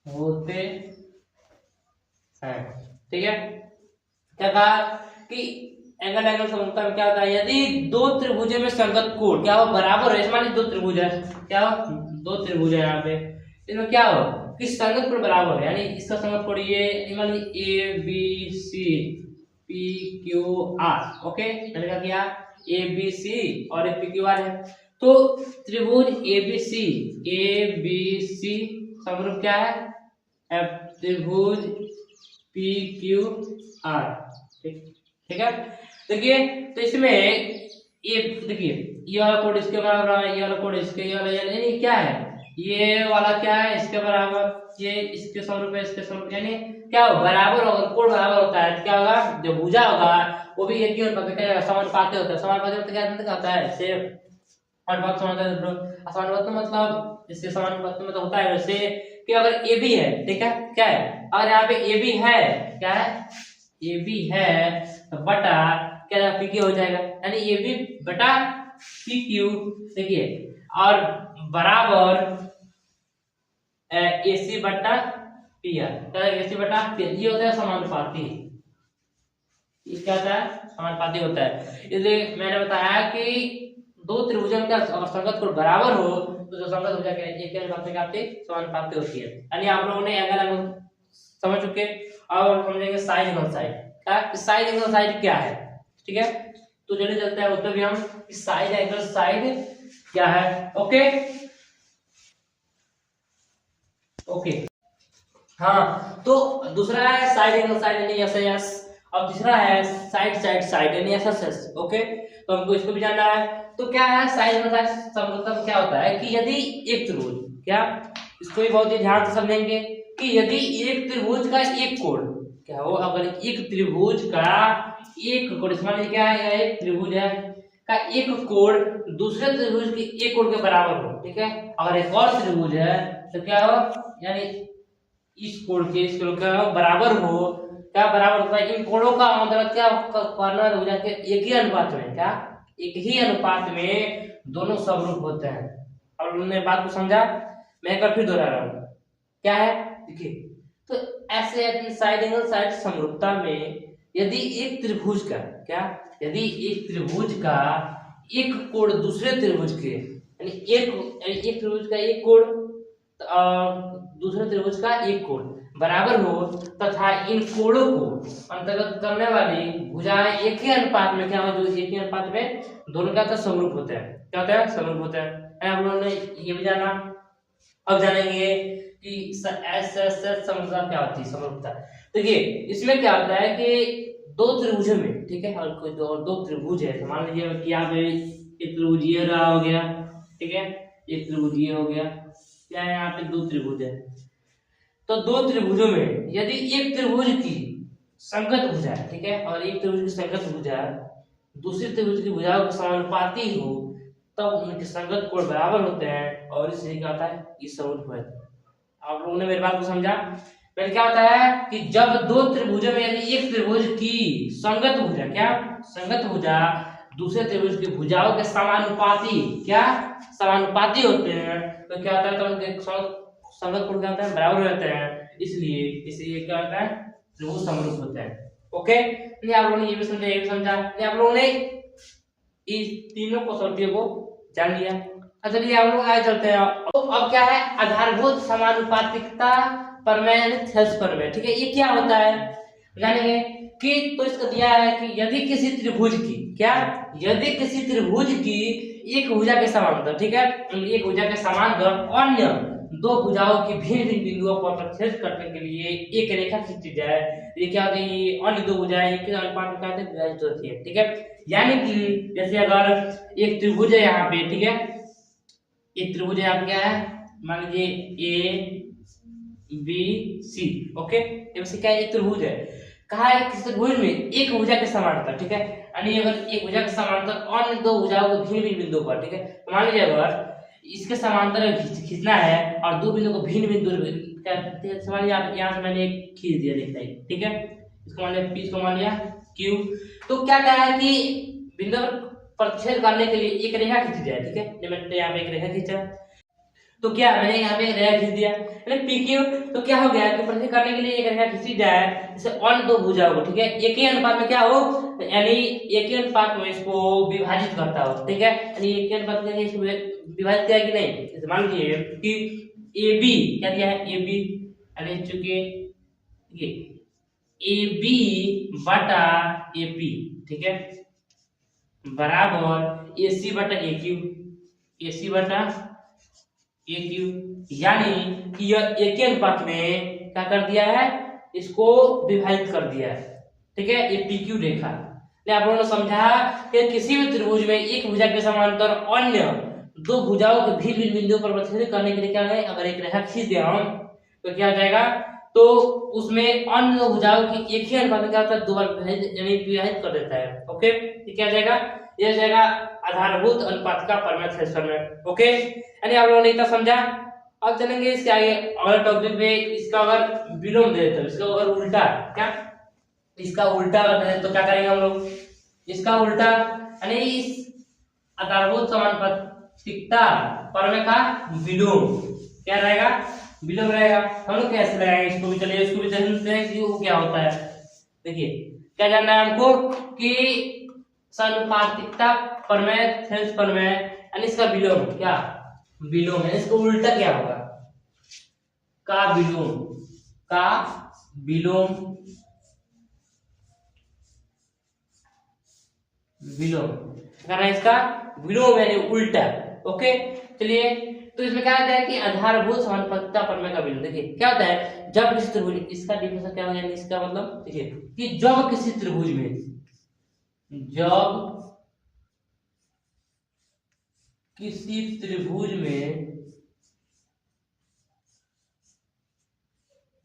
[SPEAKER 1] होते हैं। ठीक है, क्या कहा कि एंगल एंगल समरूपता में क्या होता है, यदि दो त्रिभुजों में संगत कोण क्या हो बराबर है, मान लीजिए दो त्रिभुज है, क्या हो दो त्रिभुज है, यहाँ पे इसमें क्या हो कि संगत कोण बराबर है, यानी इसका संगत कोण ये मान लीजिए A B C P Q R. Okay, मैंने क्या किया ए बी सी और एक पी क्यू आर है, तो त्रिभुज ए बी सी समरूप क्या है त्रिभुज पी क्यू आर। ठीक है, देखिए तो इसमें ये देखिए ये वाला कोड इसके बराबर है, ये वाला कोड इसके, ये वाला यानी क्या है ये वाला क्या है इसके बराबर, ये इसके समरूप है, इसके समरूप, यानी क्या हो बराबर होगा, कोड बराबर होता है, क्या होगा जो भुजा होगा वो भी एक ही अनुपात में समानुपाती होता है। समानुपाती मतलब क्या होता है से अनुपात समानुपात मतलब इससे समानुपात मतलब होता है वैसे कि अगर ए बी है, ठीक है, क्या है अगर यहाँ पे ए बी है, क्या है ए बी है तो बटा क्या पी क्यू हो जाएगा, यानी ए बी बटा पी क्यू। देखिए और बराबर ए सी बटा पी आर, क्या ए सी बटा पी आर, ये होता है समानुपाती, ये क्या होता है समानुपाती होता है। इसलिए मैंने बताया कि दो त्रिभुजों का अगर संगत कोण बराबर हो तो जो संगत भुजा के एक अनुपात में क्या होती है समानुपाती होती है, यानी आप लोगों ने एंगल एंगल समझ चुके। अब समझेंगे साइड एंगल साइड, क्या साइड एंगल साइड क्या है। ठीक है, तो चलिए चलते हैं उत्तर भी हम साइड एंगल साइड क्या है। ओके ओके हाँ, तो दूसरा है साइड एंगल साइड यानी एस एस, अब तीसरा है साइड साइड साइड यानी एसएसएस। ओके, तो हमको इसको भी जानना है। तो क्या है साइड में साइड समरूपता में क्या होता है कि यदि एक त्रिभुज, क्या इसको भी बहुत ही ध्यान से समझेंगे कि यदि एक त्रिभुज का एक कोण क्या हो, अगर एक त्रिभुज का एक कोण, मान लीजिए क्या है एक त्रिभुज है का एक कोण दूसरे त्रिभुज के एक कोण के बराबर हो, ठीक है। अगर एक और त्रिभुज है तो क्या हो, यानी इस कोण के इस कोण का बराबर हो, क्या बराबर होता है इन कोणों का मतलब क्या कॉर्नर हो जाके एक ही अनुपात में, क्या एक ही अनुपात में दोनों समरूप होते हैं। और उन्होंने बात को समझा, मैं एक बार फिर दोहरा रहा हूं, क्या है देखिए। तो ऐसे साइड एंगल साइड समरूपता में यदि एक त्रिभुज का, क्या यदि एक त्रिभुज का एक कोण दूसरे त्रिभुज के यानी एक त्रिभुज का एक कोण दूसरे त्रिभुज का एक कोण बराबर हो तथा इन कोणों को अंतर्गत करने वाली भुजाएं एक ही अनुपात में, क्या हो जो एक ही अनुपात में दोनों का समरूप होते हैं, क्या होता है समरूप होता है। आप लोगों ने ये भी जाना। अब जानेंगे कि एसएसएस समरूपता क्या होती है। समरूपता देखिए इसमें क्या होता है कि दो त्रिभुजों में, ठीक है, और कोई दो त्रिभुज है, तो मान लीजिए कि यहाँ पे एक त्रिभुज ये रहा हो गया, ठीक है, एक त्रिभुज ये हो गया, क्या है यहाँ पे दो त्रिभुज है। तो दो त्रिभुजों में यदि एक त्रिभुज की संगत भुजा, ठीक है, और एक त्रिभुज की संगत भुजा दूसरे त्रिभुज की भुजाओं के समानुपाती हो तब उनके संगत कोण बराबर होते हैं और इससे क्या होता है इस समरूप है। आप लोगों ने मेरी बात को समझा। पहले क्या होता है कि जब दो त्रिभुजों में यदि एक त्रिभुज की संगत भुजा, क्या संगत भुजा दूसरे त्रिभुज की भुजाओं के समानुपाती, क्या समानुपाती होते हैं तो क्या होता है तो उनके संगत कोण क्या होता है बराबर हो जाते हैं, इसलिए क्या होता है त्रिभुज समरूप होते हैं। ओके, नहीं आप लोगों ने ये भी समझा ये भी समझा, नहीं आप लोगों ने इस तीनों कसौटियों को जान लिया। चलिए हम लोग आगे चलते हैं। तो अब क्या है आधारभूत समानुपातिकता प्रमेय, थेल्स प्रमेय, ठीक है, ये क्या होता है जानेंगे कि तो इसका दिया है कि यदि किसी त्रिभुज की, क्या यदि किसी त्रिभुज की एक भुजा के समांतर, ठीक है, एक भुजा के समांतर अन्य दो भुजाओं की भिन्न भिन्न बिंदुओं पर प्रतिच्छेद करने के लिए एक रेखा खींची जाए, ये क्या होती है अन्य दो भुजाएं एक अनुपात में क्या विभाजित होती है, ठीक है। यानी कि जैसे अगर एक त्रिभुज है यहाँ पे, ठीक है, एक त्रिभुज यहाँ पे क्या है मान लीजिए ए बी सी, ओके, ये क्या है एक त्रिभुज है, कहा है किसी त्रिभुज में एक भुजा के समांतर, ठीक है, यानी अगर एक भुजा के समांतर अन्य दो भुजाओं को भिन्न भिन्न बिंदु पर, ठीक है, तो मान लीजिए अगर इसके समांतर खींचना है और दो बिंदु को भिन्न बिंदु मान लिया यहाँ से मैंने एक खींच दिया देखता है, ठीक है, इसको मान लिया P, इसको मान लिया Q, तो क्या कहा है कि बिंदु पर प्रतिच्छेद करने के लिए एक रेखा खींची जाए, ठीक है, जब मैंने यहाँ पे एक रेखा खींचा तो क्या मैंने यहाँ पे एक रेखा खींच दिया PQ, तो क्या हो गया कि प्रतिच्छेद करने के लिए एक रेखा खींची जाए जैसे अन्य दो भुजाओं को, ठीक है, एक ही अनुपात में क्या हो यानी एक ही अनुपात में इसको विभाजित करता हो, ठीक है, यानी एक ही अनुपात में इसको विभाजित किया कि नहीं। जैसे मान लीजिए कि AB क्या दिया है AB, यानी चूंकि ये AB बटा AP, ठीक है, बराबर AC बटा AQ, AC बटा AQ, यानी कि यह एक ही अनुपात में क्या कर दिया है इसको विभाजित कर दिया है, ठीक है, ये PQ रेखा। आप लोगों ने समझा कि किसी भी त्रिभुज में एक भुजा के समांतर अन्य दो भुजाओं के भिन्न भिन्न बिंदुओं पर प्रतिच्छेद करने के लिए क्या है अगर एक रेखा खींच दिया हम तो क्या हो जाएगा, तो उसमें अन्य दो भुजाओं की एक ही अनुपात में क्या होता है दो बार यानी विभाजित कर देता है। ओके, ये क्या जाएगा ये जाएगा आधारभूत अनुपात का प्रमेय में। ओके, यानी आप लोगों ने इतना समझा। अब चलेंगे इसके आगे अगले टॉपिक पे, इसका अगर विलोम दे तो इसका अगर उल्टा, क्या इसका उल्टा अगर तो क्या करेंगे हम लोग इसका उल्टा, यानी इस आधारभूत समानुपातिकता प्रमेय का विलोम क्या रहेगा विलोम रहेगा। हम लोग कैसे लगाएंगे इसको भी, चलिए इसको भी जानते हैं कि वो क्या होता है। देखिए क्या जानना है हमको कि समानुपातिकता प्रमेय थेल्स प्रमेय यानी इसका विलोम, क्या विलोम है, इसका उल्टा क्या होगा का विलोम करना, इसका विलोम यानी उल्टा। ओके, चलिए तो इसमें क्या होता है कि आधारभूत समानुपातिकता प्रमेय का बिंदु। देखिए क्या होता है, जब किसी त्रिभुज, इसका डिफिनेशन क्या होगा, इसका मतलब देखिए कि जब किसी त्रिभुज में, जब किसी त्रिभुज में,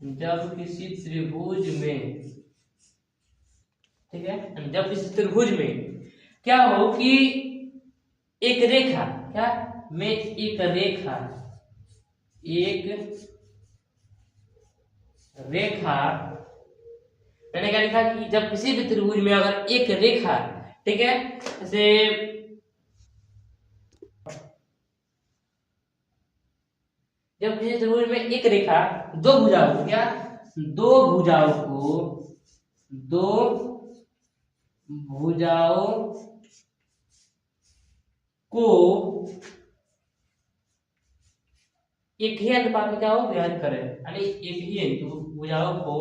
[SPEAKER 1] जब किसी त्रिभुज में, ठीक है, जब किसी त्रिभुज में क्या हो कि एक रेखा, क्या में एक रेखा, मैंने क्या लिखा कि जब किसी भी त्रिभुज में अगर एक रेखा, ठीक है, जैसे जब किसी त्रिभुज में एक रेखा दो भुजाओं को, क्या दो भुजाओं को एक ही अनुपात में क्या हो, विभाजित करे, यानी एक ही भुजाओं को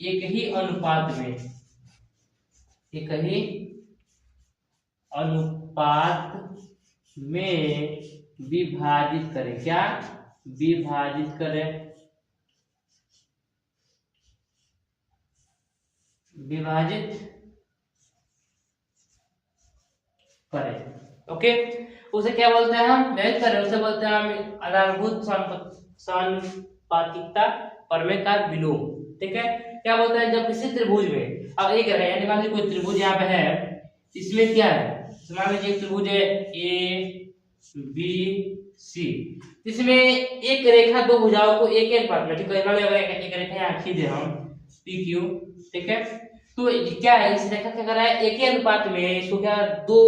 [SPEAKER 1] एक ही अनुपात में, एक ही अनुपात में विभाजित करे, क्या विभाजित करे, विभाजित करे। ओके, उसे क्या बोलते हैं हम, विभाजित करे, उसे बोलते हैं हम आधारभूत समानुपातिकता प्रमेय का विलोम। ठीक है, क्या बोलते हैं, जब किसी त्रिभुज में अब एक है, यानी मान लीजिए कोई त्रिभुज यहाँ पे है, इसमें क्या है, मान लीजिए त्रिभुज है ए बी सी, इसमें एक रेखा दो भुजाओं को एक एक पार्ट में, ठीक है, एक रेखा यहाँ खींचे हम पी क्यू, ठीक है, तो क्या है, इस रेखा क्या कर रहा है, एक ही अनुपात में इसको क्या दो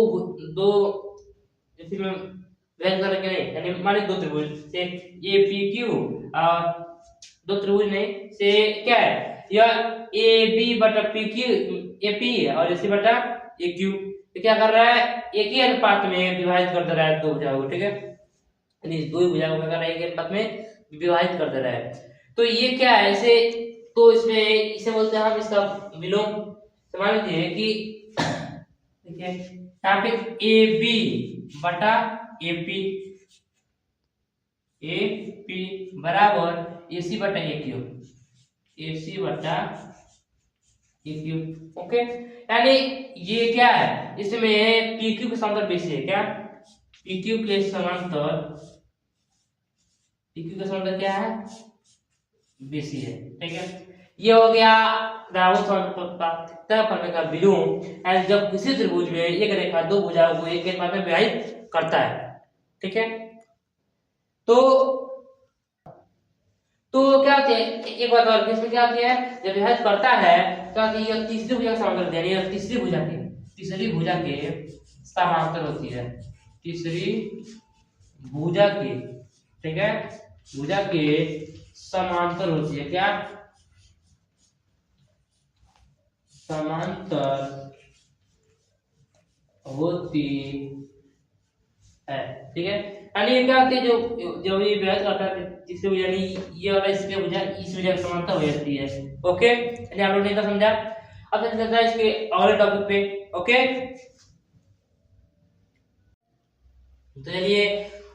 [SPEAKER 1] इसमें विभाजित करके नहीं, यानी मान लीजिए दो त्रिभुज से ए पी क्यू और दो त्रिभुज नहीं से क्या है, यह ए बी बटा पी क्यू, ए पी और सी बटा ए क्यू, तो क्या कर रहा है, एक ही अनुपात में विभाजित कर दे रहा है दो भुजाओं को, ठीक है, यानी दो ही भुजाओं को क्या कर रहा है, एक अनुपात में विभाजित कर दे रहा है। तो ये क्या है, ऐसे तो इसमें इसे बोलते हैं हम इसका विलोम। तो मान लीजिए कि देखिए यहाँ पे ए बी बटा ए पी बराबर ए सी बटा ए क्यू, ए सी बटा ए क्यू। ओके, यानी ये क्या है, इसमें पी क्यू के समांतर बेसी है, क्या पी क्यू के समांतर क्या है, बेसी है। ठीक है, ये हो गया आधारभूत प्रमेय का विलोम, जब किसी त्रिभुज में एक रेखा दो भुजाओं को एक अनुपात में विभाजित करता है। ठीक है, तो क्या होती है, एक बात और, इसमें क्या होती है, जब विभाजित करता है तो ये तीसरी भुजा का समांतर, यानी तीसरी भुजा के समांतर होती है, तीसरी भुजा के, ठीक है, भुजा के समांतर होती है, क्या समांतर होती है। ठीक है, यानी ये क्या होती है, जो ये विभाजित करता है तीसरी भुजा, यानी ये वाला इसके भुजा इस भुजा के समांतर हो जाती है। ओके, यानी आप लोगों ने समझा। अब चलते हैं इसके अगले टॉपिक पे। ओके, तो चलिए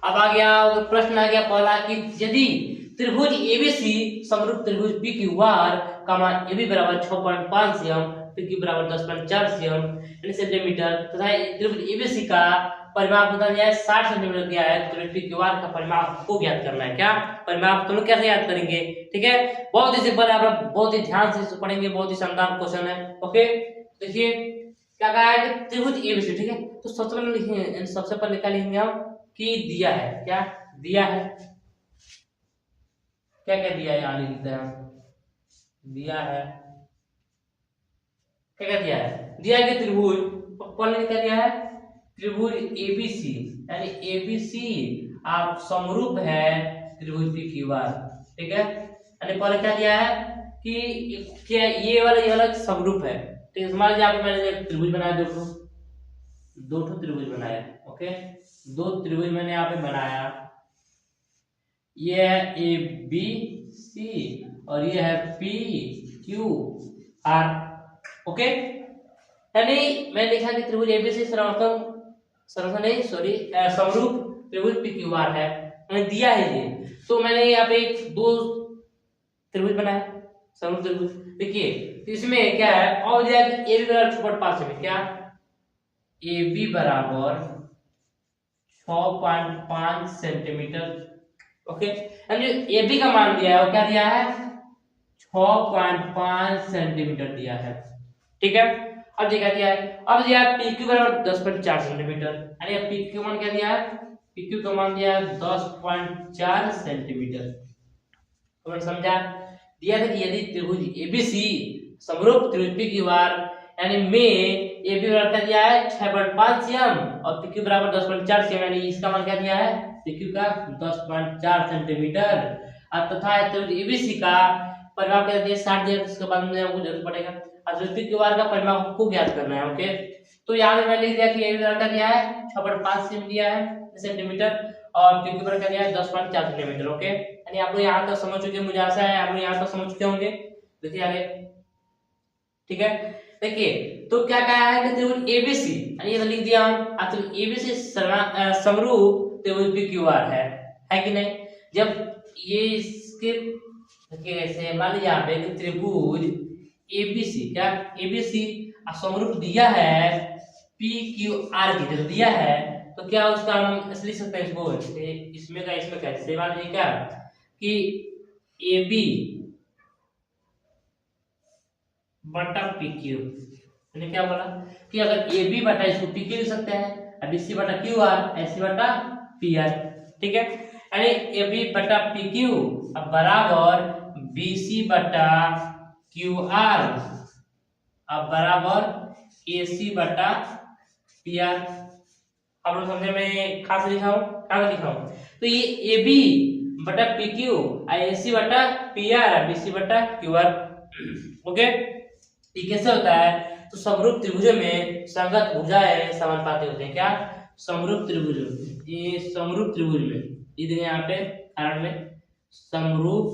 [SPEAKER 1] अब आ गया प्रश्न, आ गया पहला कि यदि त्रिभुज एबीसी समरूप त्रिभुज पी क्यू आर का मान ए बी बराबर 6.5 cm, पी क्यू बराबर 10.4 cm यानी सेंटीमीटर तथा त्रिभुज एबीसी का परिमाप बताया जाए 60 सेंटीमीटर दिया है, तो पी क्यू आर का परिमाप को ज्ञात करना है। क्या परिमाप तुम लोग कैसे याद करेंगे, ठीक है, बहुत ही सिंपल है, आप बहुत ही ध्यान से पढ़ेंगे, बहुत ही शानदार क्वेश्चन है। ओके, देखिए क्या कहा है कि त्रिभुज एबीसी, ठीक है, तो सबसे पहले लिखेंगे, सबसे पहले क्या लिखेंगे हम कि दिया है, क्या दिया है, क्या क्या दिया है, यहाँ लिख देते हैं, दिया है, क्या क्या दिया है, दिया है कि त्रिभुज, पहले क्या दिया है, त्रिभुज एबीसी, यानी एबीसी आप समरूप है त्रिभुज पी क्यू आर। ठीक है, यानी पहले क्या दिया है कि क्या ये वाला समरूप है। ठीक है, मान लीजिए यहाँ पे मैंने एक त्रिभुज बनाया, दो त्रिभुज बनाया। ओके, दो त्रिभुज मैंने यहाँ पे बनाया, ये है ए बी सी और ये है पी क्यू आर। ओके, यानी मैंने लिखा कि त्रिभुज एबीसी समरूप त्रिभुज पी क्यू आर है। मैंने दिया है ये, तो मैंने यहाँ पे एक दो त्रिभुज बनाया, समरूप त्रिभुज। देखिए तो इसमें क्या है, और दिया कि ए बी बराबर 6.5 सेमी, क्या ए बी बराबर 6.5 सेंटीमीटर। ओके, यानी ए बी का मान दिया है वो क्या दिया है, 6.5 सेंटीमीटर दिया है। ठीक है, अब दिया है, अब दिया है पी क्यू बराबर 10.4 सेंटीमीटर, यानी पी क्यू मान क्या दिया है, पी क्यू का मान दिया है 10.4 सेंटीमीटर। तो समझा, दिया था कि यदि त्रिभुज एबीसी समरूप त्रिभुज पी क्यू आर यानी में ए बी बराबर क्या दिया है 6.5 सीएम और पी क्यू बराबर 10.4 सीएम, यानी इसका मान क्या दिया है पी क्यू का 10.4 सेंटीमीटर, तथा त्रिभुज एबीसी का परिमाप क्या दिया 60 दिया, इसके बाद में हमको जरूरत पड़ेगा और त्रिभुज पी क्यू आर का परिमाप को ज्ञात करना है। ओके, तो यहाँ पे मैंने लिख दिया कि ए बी बराबर क्या दिया है 6.5 सीएम दिया है सेंटीमीटर और पी क्यू बराबर क्या दिया है 10.4 सेंटीमीटर। ओके, यानी आप लोग यहाँ तक समझ चुके, मुझे आशा है आप लोग यहाँ तक समझ चुके होंगे। देखिए आगे, ठीक है, देखिए तो क्या कहा है कि त्रिभुज एबीसी, यानी ये लिख दिया हम त्रिभुज एबीसी समरूप त्रिभुज पीक्यूआर है कि नहीं। जब ये इसके देखिए ऐसे मान लीजिए यहाँ पे त्रिभुज एबीसी, क्या एबीसी समरूप दिया है पीक्यूआर की जब दिया है तो क्या उसका हम लिख सकते हैं इसको इसमें का कैसे मान लीजिए क्या कि ए बी बटा पी क्यू, मैंने क्या बोला कि अगर ए बी बटा इसको पी क्यू लिख सकते हैं, अब सी बटा क्यू आर ऐसी बटा पी आर। ठीक है, यानी ए बी बटा पी क्यू अब बराबर बी सी बटा क्यू आर अब बराबर ए सी बटा पी आर। आप लोग समझे मैं खास लिखा हूं, क्या लिखा हूं, तो ये ए बी बटा पी क्यू ए सी बटा पी आर बी सी बटा क्यू आर। ओके, ये कैसे होता है, तो समरूप त्रिभुजों में संगत भुजाएं समानुपाती होते हैं। क्या समरूप त्रिभुज, ये समरूप त्रिभुज में ये देखिए यहाँ पे कारण में समरूप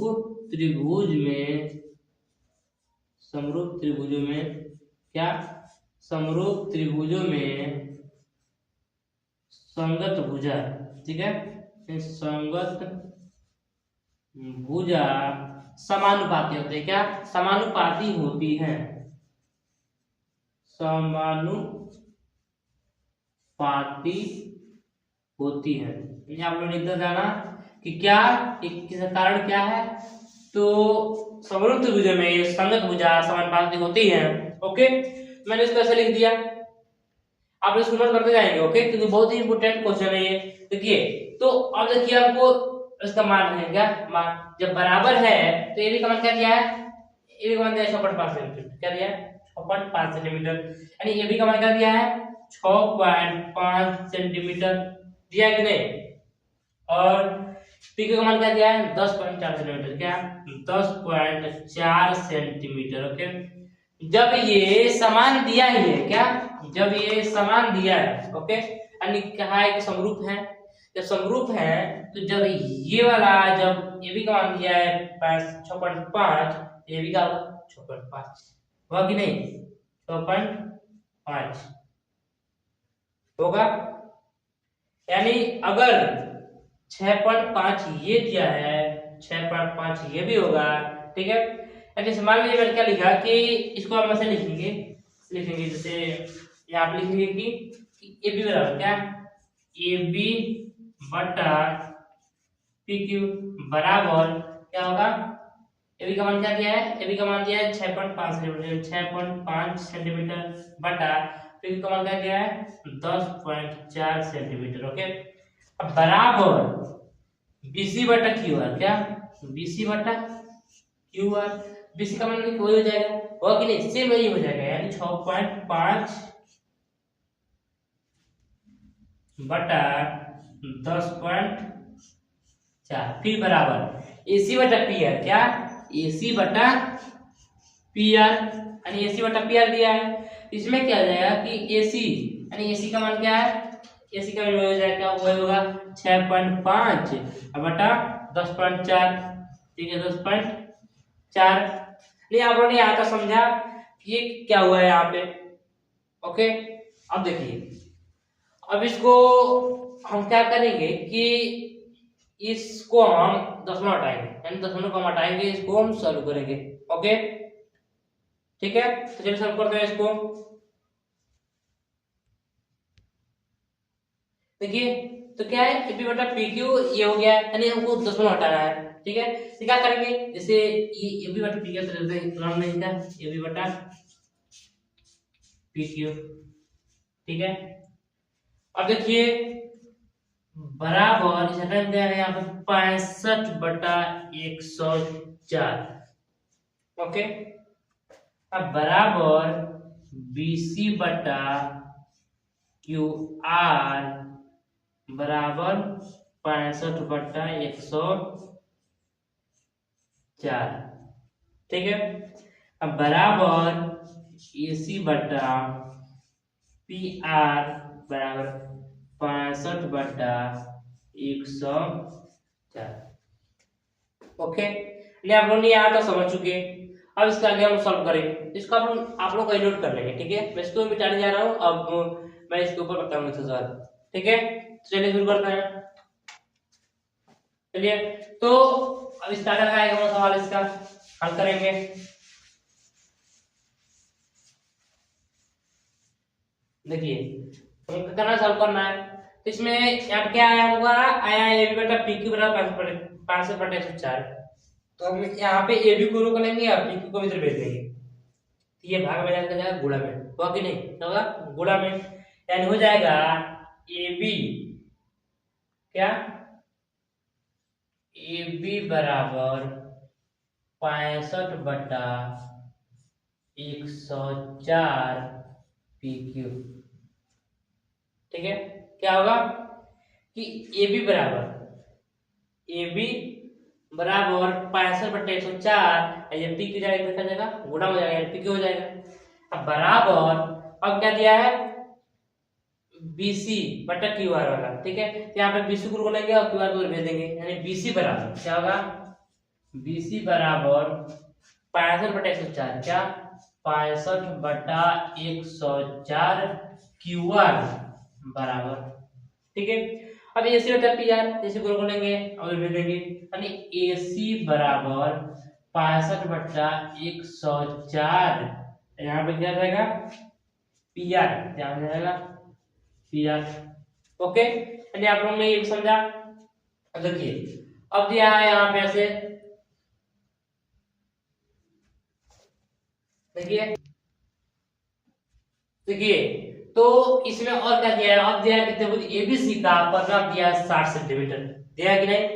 [SPEAKER 1] त्रिभुज में, समरूप त्रिभुजों में क्या समरूप त्रिभुजों में संगत भुजा, ठीक है, संगत भुजा समानुपाती होते हैं। क्या समानुपाती होती है, समानुपाती होती है। आप लोग लिख देना कि क्या इसका कारण क्या है, तो समरूप त्रिभुजों में ये संगत भुजा समानुपाती होती है। ओके, मैंने इसको ऐसे लिख दिया, आप इसको नोट करते जाएंगे। ओके, क्योंकि बहुत ही इंपॉर्टेंट क्वेश्चन है ये। देखिए तो अब देखिए आपको इसका मान है, क्या मान जब बराबर है तो ए बी का मान क्या दिया है, ए बी का मान दिया है 6.5 सेंटीमीटर, क्या दिया है 6.5 सेंटीमीटर, यानी ए बी का मान क्या दिया है 6.5 सेंटीमीटर दिया कि नहीं, और पी का मान क्या दिया है 10.4 सेंटीमीटर, क्या 10.4 सेंटीमीटर। ओके, जब ये समान दिया ही है, क्या जब ये समान दिया है, ओके, यानी कहा है कि समरूप है, जब समरूप है तो जब ये वाला जब ए बी का मान दिया है 6.5 ए बी का 6.5 हुआ कि नहीं 6.5 होगा, यानी अगर 6.5 ये दिया है 6.5 ये भी होगा। ठीक है, यानी मान लीजिए मैंने क्या लिखा कि इसको हम ऐसे लिखेंगे जैसे यहाँ आप लिखेंगे कि ए बी बराबर क्या ए बी बटा पी क्यू बराबर क्या होगा, ए बी का मान क्या दिया है, ए बी का मान दिया है 6.5 सेंटीमीटर, 6.5 सेंटीमीटर बटा पी क्यू का मान क्या दिया है 10.4 सेंटीमीटर। ओके, अब बराबर बीसी बटा क्यू आर, क्या बीसी बटा क्यू आर, बीसी का मान वही हो जाएगा, होगा कि नहीं, सेम वही हो जाएगा, यानी 6.5 बटा 10.4 फिर बराबर एसी बटा पी आर, क्या एसी बटा पी आर, यानी एसी बटा पी आर दिया है, इसमें क्या हो जाएगा कि एसी यानी एसी का मान क्या है, एसी का मान हो जाएगा वो होगा 6.5 बटा 10.4, ठीक है 10.4। नहीं आप लोगों ने यहाँ तक समझा कि ये क्या हुआ है यहाँ पे। ओके, अब देखिए अब इसको हम क्या करेंगे कि इसको हम दशमलव हटाएंगे, यानी दशमलव को हम हटाएंगे, इसको हम सॉल्व करेंगे। ओके ठीक है, तो चलिए सॉल्व करते हैं इसको। देखिए तो क्या है, ए बी बटा पी क्यू ये हो गया, यानी हमको दशमलव हटाना है। ठीक है, तो क्या करेंगे, जैसे ये ए बी बटा पी क्यू से लेते हैं, नाम नहीं था ए बी बटा पी क्यू। ठीक है, अब देखिए बराबर इस हटाने दिया है यहाँ पे 65/104। ओके, अब बराबर BC बटा QR बराबर 65/104। ठीक है, अब बराबर AC बटा PR बराबर 65/104। ओके, ये आप लोग यहाँ तक समझ चुके हैं। अब इसका आगे हम सॉल्व करेंगे, इसको आप लोग कहीं नोट कर लेंगे। ठीक है, मैं इसको मिटाने जा रहा हूँ, अब मैं इसके ऊपर बताऊंगा सवाल। ठीक है, तो चलिए शुरू करते हैं। चलिए, तो अब इसका आगे आएगा वो सवाल, इसका हल करेंगे। देखिए हमको करना सॉल्व करना है, तो इसमें यहाँ पे क्या आया होगा, आया ए बी बटा पी क्यू बराबर 65/104। तो हम यहाँ पे ए बी को रोक लेंगे और पी क्यू को इधर भेज देंगे, तो ये भाग में जाएगा गुणा में, होगा कि नहीं, होगा गुणा में, यानी हो जाएगा ए बी क्या, ए बी बराबर 65/104 पी क्यू। ठीक है, क्या होगा कि ए बी बराबर 65/104, ये पी क्यू जाएगा, लिखा जाएगा गुणा हो जाएगा, पी क्यू हो जाएगा। अब बराबर, अब क्या दिया है, BC बटा QR वाला। ठीक है, तो यहाँ पे BC को लेंगे और QR को भेज देंगे, यानी BC बराबर क्या होगा, BC बराबर 65/104, क्या 65/104 QR बराबर। ठीक है, अब AC बटा PR, AC को लेंगे और भेज देंगे, यानी AC बराबर 65/104, यहाँ पे क्या जाएगा PR, क्या हो जाएगा PR। ओके, यानी आप लोगों ने ये समझा। अब देखिए, अब दिया है यहाँ पे ऐसे, देखिए देखिए तो इसमें और क्या दिया है, अब दिया है कि त्रिभुज ABC का परिमाप दिया है 60 सेंटीमीटर, दिया है कि नहीं,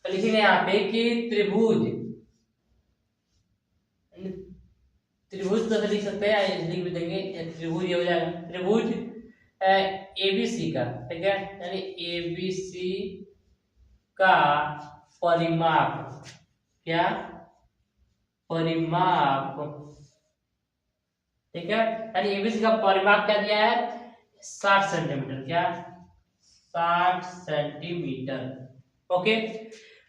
[SPEAKER 1] तो लिखेंगे यहाँ पे कि त्रिभुज, त्रिभुज तो लिख सकते हैं, लिख भी देंगे, त्रिभुज ये हो जाएगा त्रिभुज ABC का। ठीक है, यानी ABC का परिमाप, क्या परिमाप, ठीक है, यानी ABC का परिमाप क्या दिया है 60 सेंटीमीटर, क्या 60 सेंटीमीटर। ओके,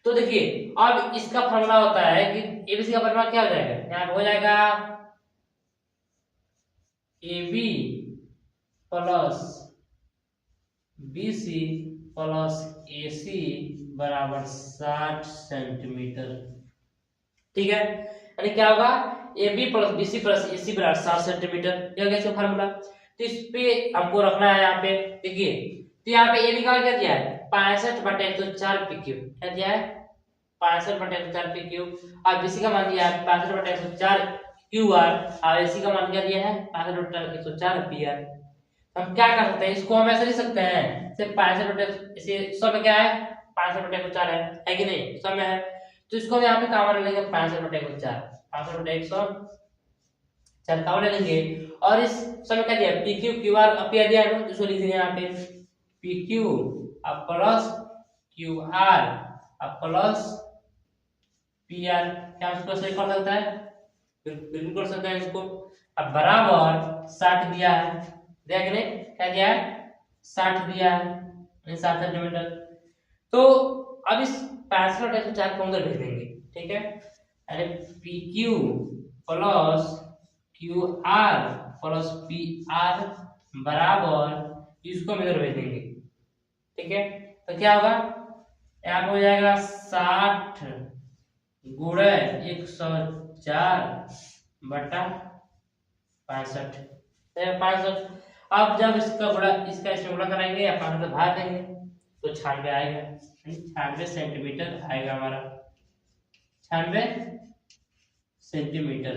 [SPEAKER 1] तो देखिए अब इसका फॉर्मूला होता है कि ABC का परिमाप क्या हो जाएगा, यहाँ पे हो जाएगा AB plus BC plus AC बराबर 60 सेंटीमीटर। ठीक है, यानी क्या होगा AB plus BC plus AC बराबर 60 सेंटीमीटर, यह कैसे फार्मूला। तो इस पे हमको रखना है, यहाँ पे देखिए, तो यहाँ पे AB का क्या दिया है 65/104 PQ, क्या दिया है 65/104 PQ, और BC का मान दिया है 65/104 QR, और AC का मान क्या दिया है 65/104 PR। हम क्या कर सकते हैं, इसको हम ऐसे लिख सकते हैं, सिर्फ 65/, सब में क्या है 65/104 है कि नहीं, सब में है, तो इसको हम यहाँ पे कामन लेंगे 65/104, 65/104 कामन लेंगे, और इस समय क्या दिया PQ QR अपीयर दिया है, इसको लिख देंगे यहाँ पे PQ अब प्लस QR अब प्लस PR, क्या इसको सही कर सकता है, बिल्कुल कर सकते हैं इसको। अब बराबर 60 दिया है, दिया कि नहीं, क्या दिया है 60 दिया है, 60 सेंटीमीटर। तो अब इस 65/104 को अंदर भेज देंगे। ठीक है, यानी PQ plus QR plus PR बराबर, इसको हम इधर भेज देंगे। ठीक है, तो क्या होगा यहाँ पे हो जाएगा 60 गुणे 104 बटा 65, 65। अब जब इसका इसमें गुणा कराएंगे या 5 भाग देंगे तो 96 आएगा, 96 सेंटीमीटर आएगा हमारा, 96 सेंटीमीटर।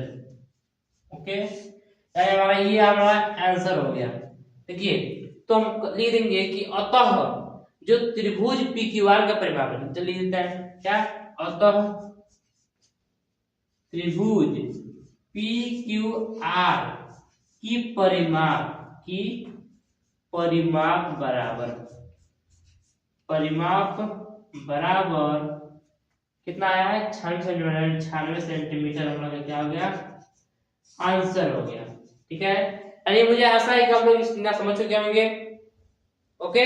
[SPEAKER 1] ओके, हमारा ये हमारा आंसर हो गया। देखिए तो हम लिख देंगे कि अतः जो त्रिभुज पी क्यू आर का परिमाप है, तो लिख देते हैं क्या, अतः त्रिभुज पी क्यू आर की परिमाप बराबर कितना आया है, 96 सेंटीमीटर हम लोग क्या हो गया, आंसर हो गया। ठीक है, अरे मुझे आशा है कि आप लोग इतना समझ चुके होंगे। ओके।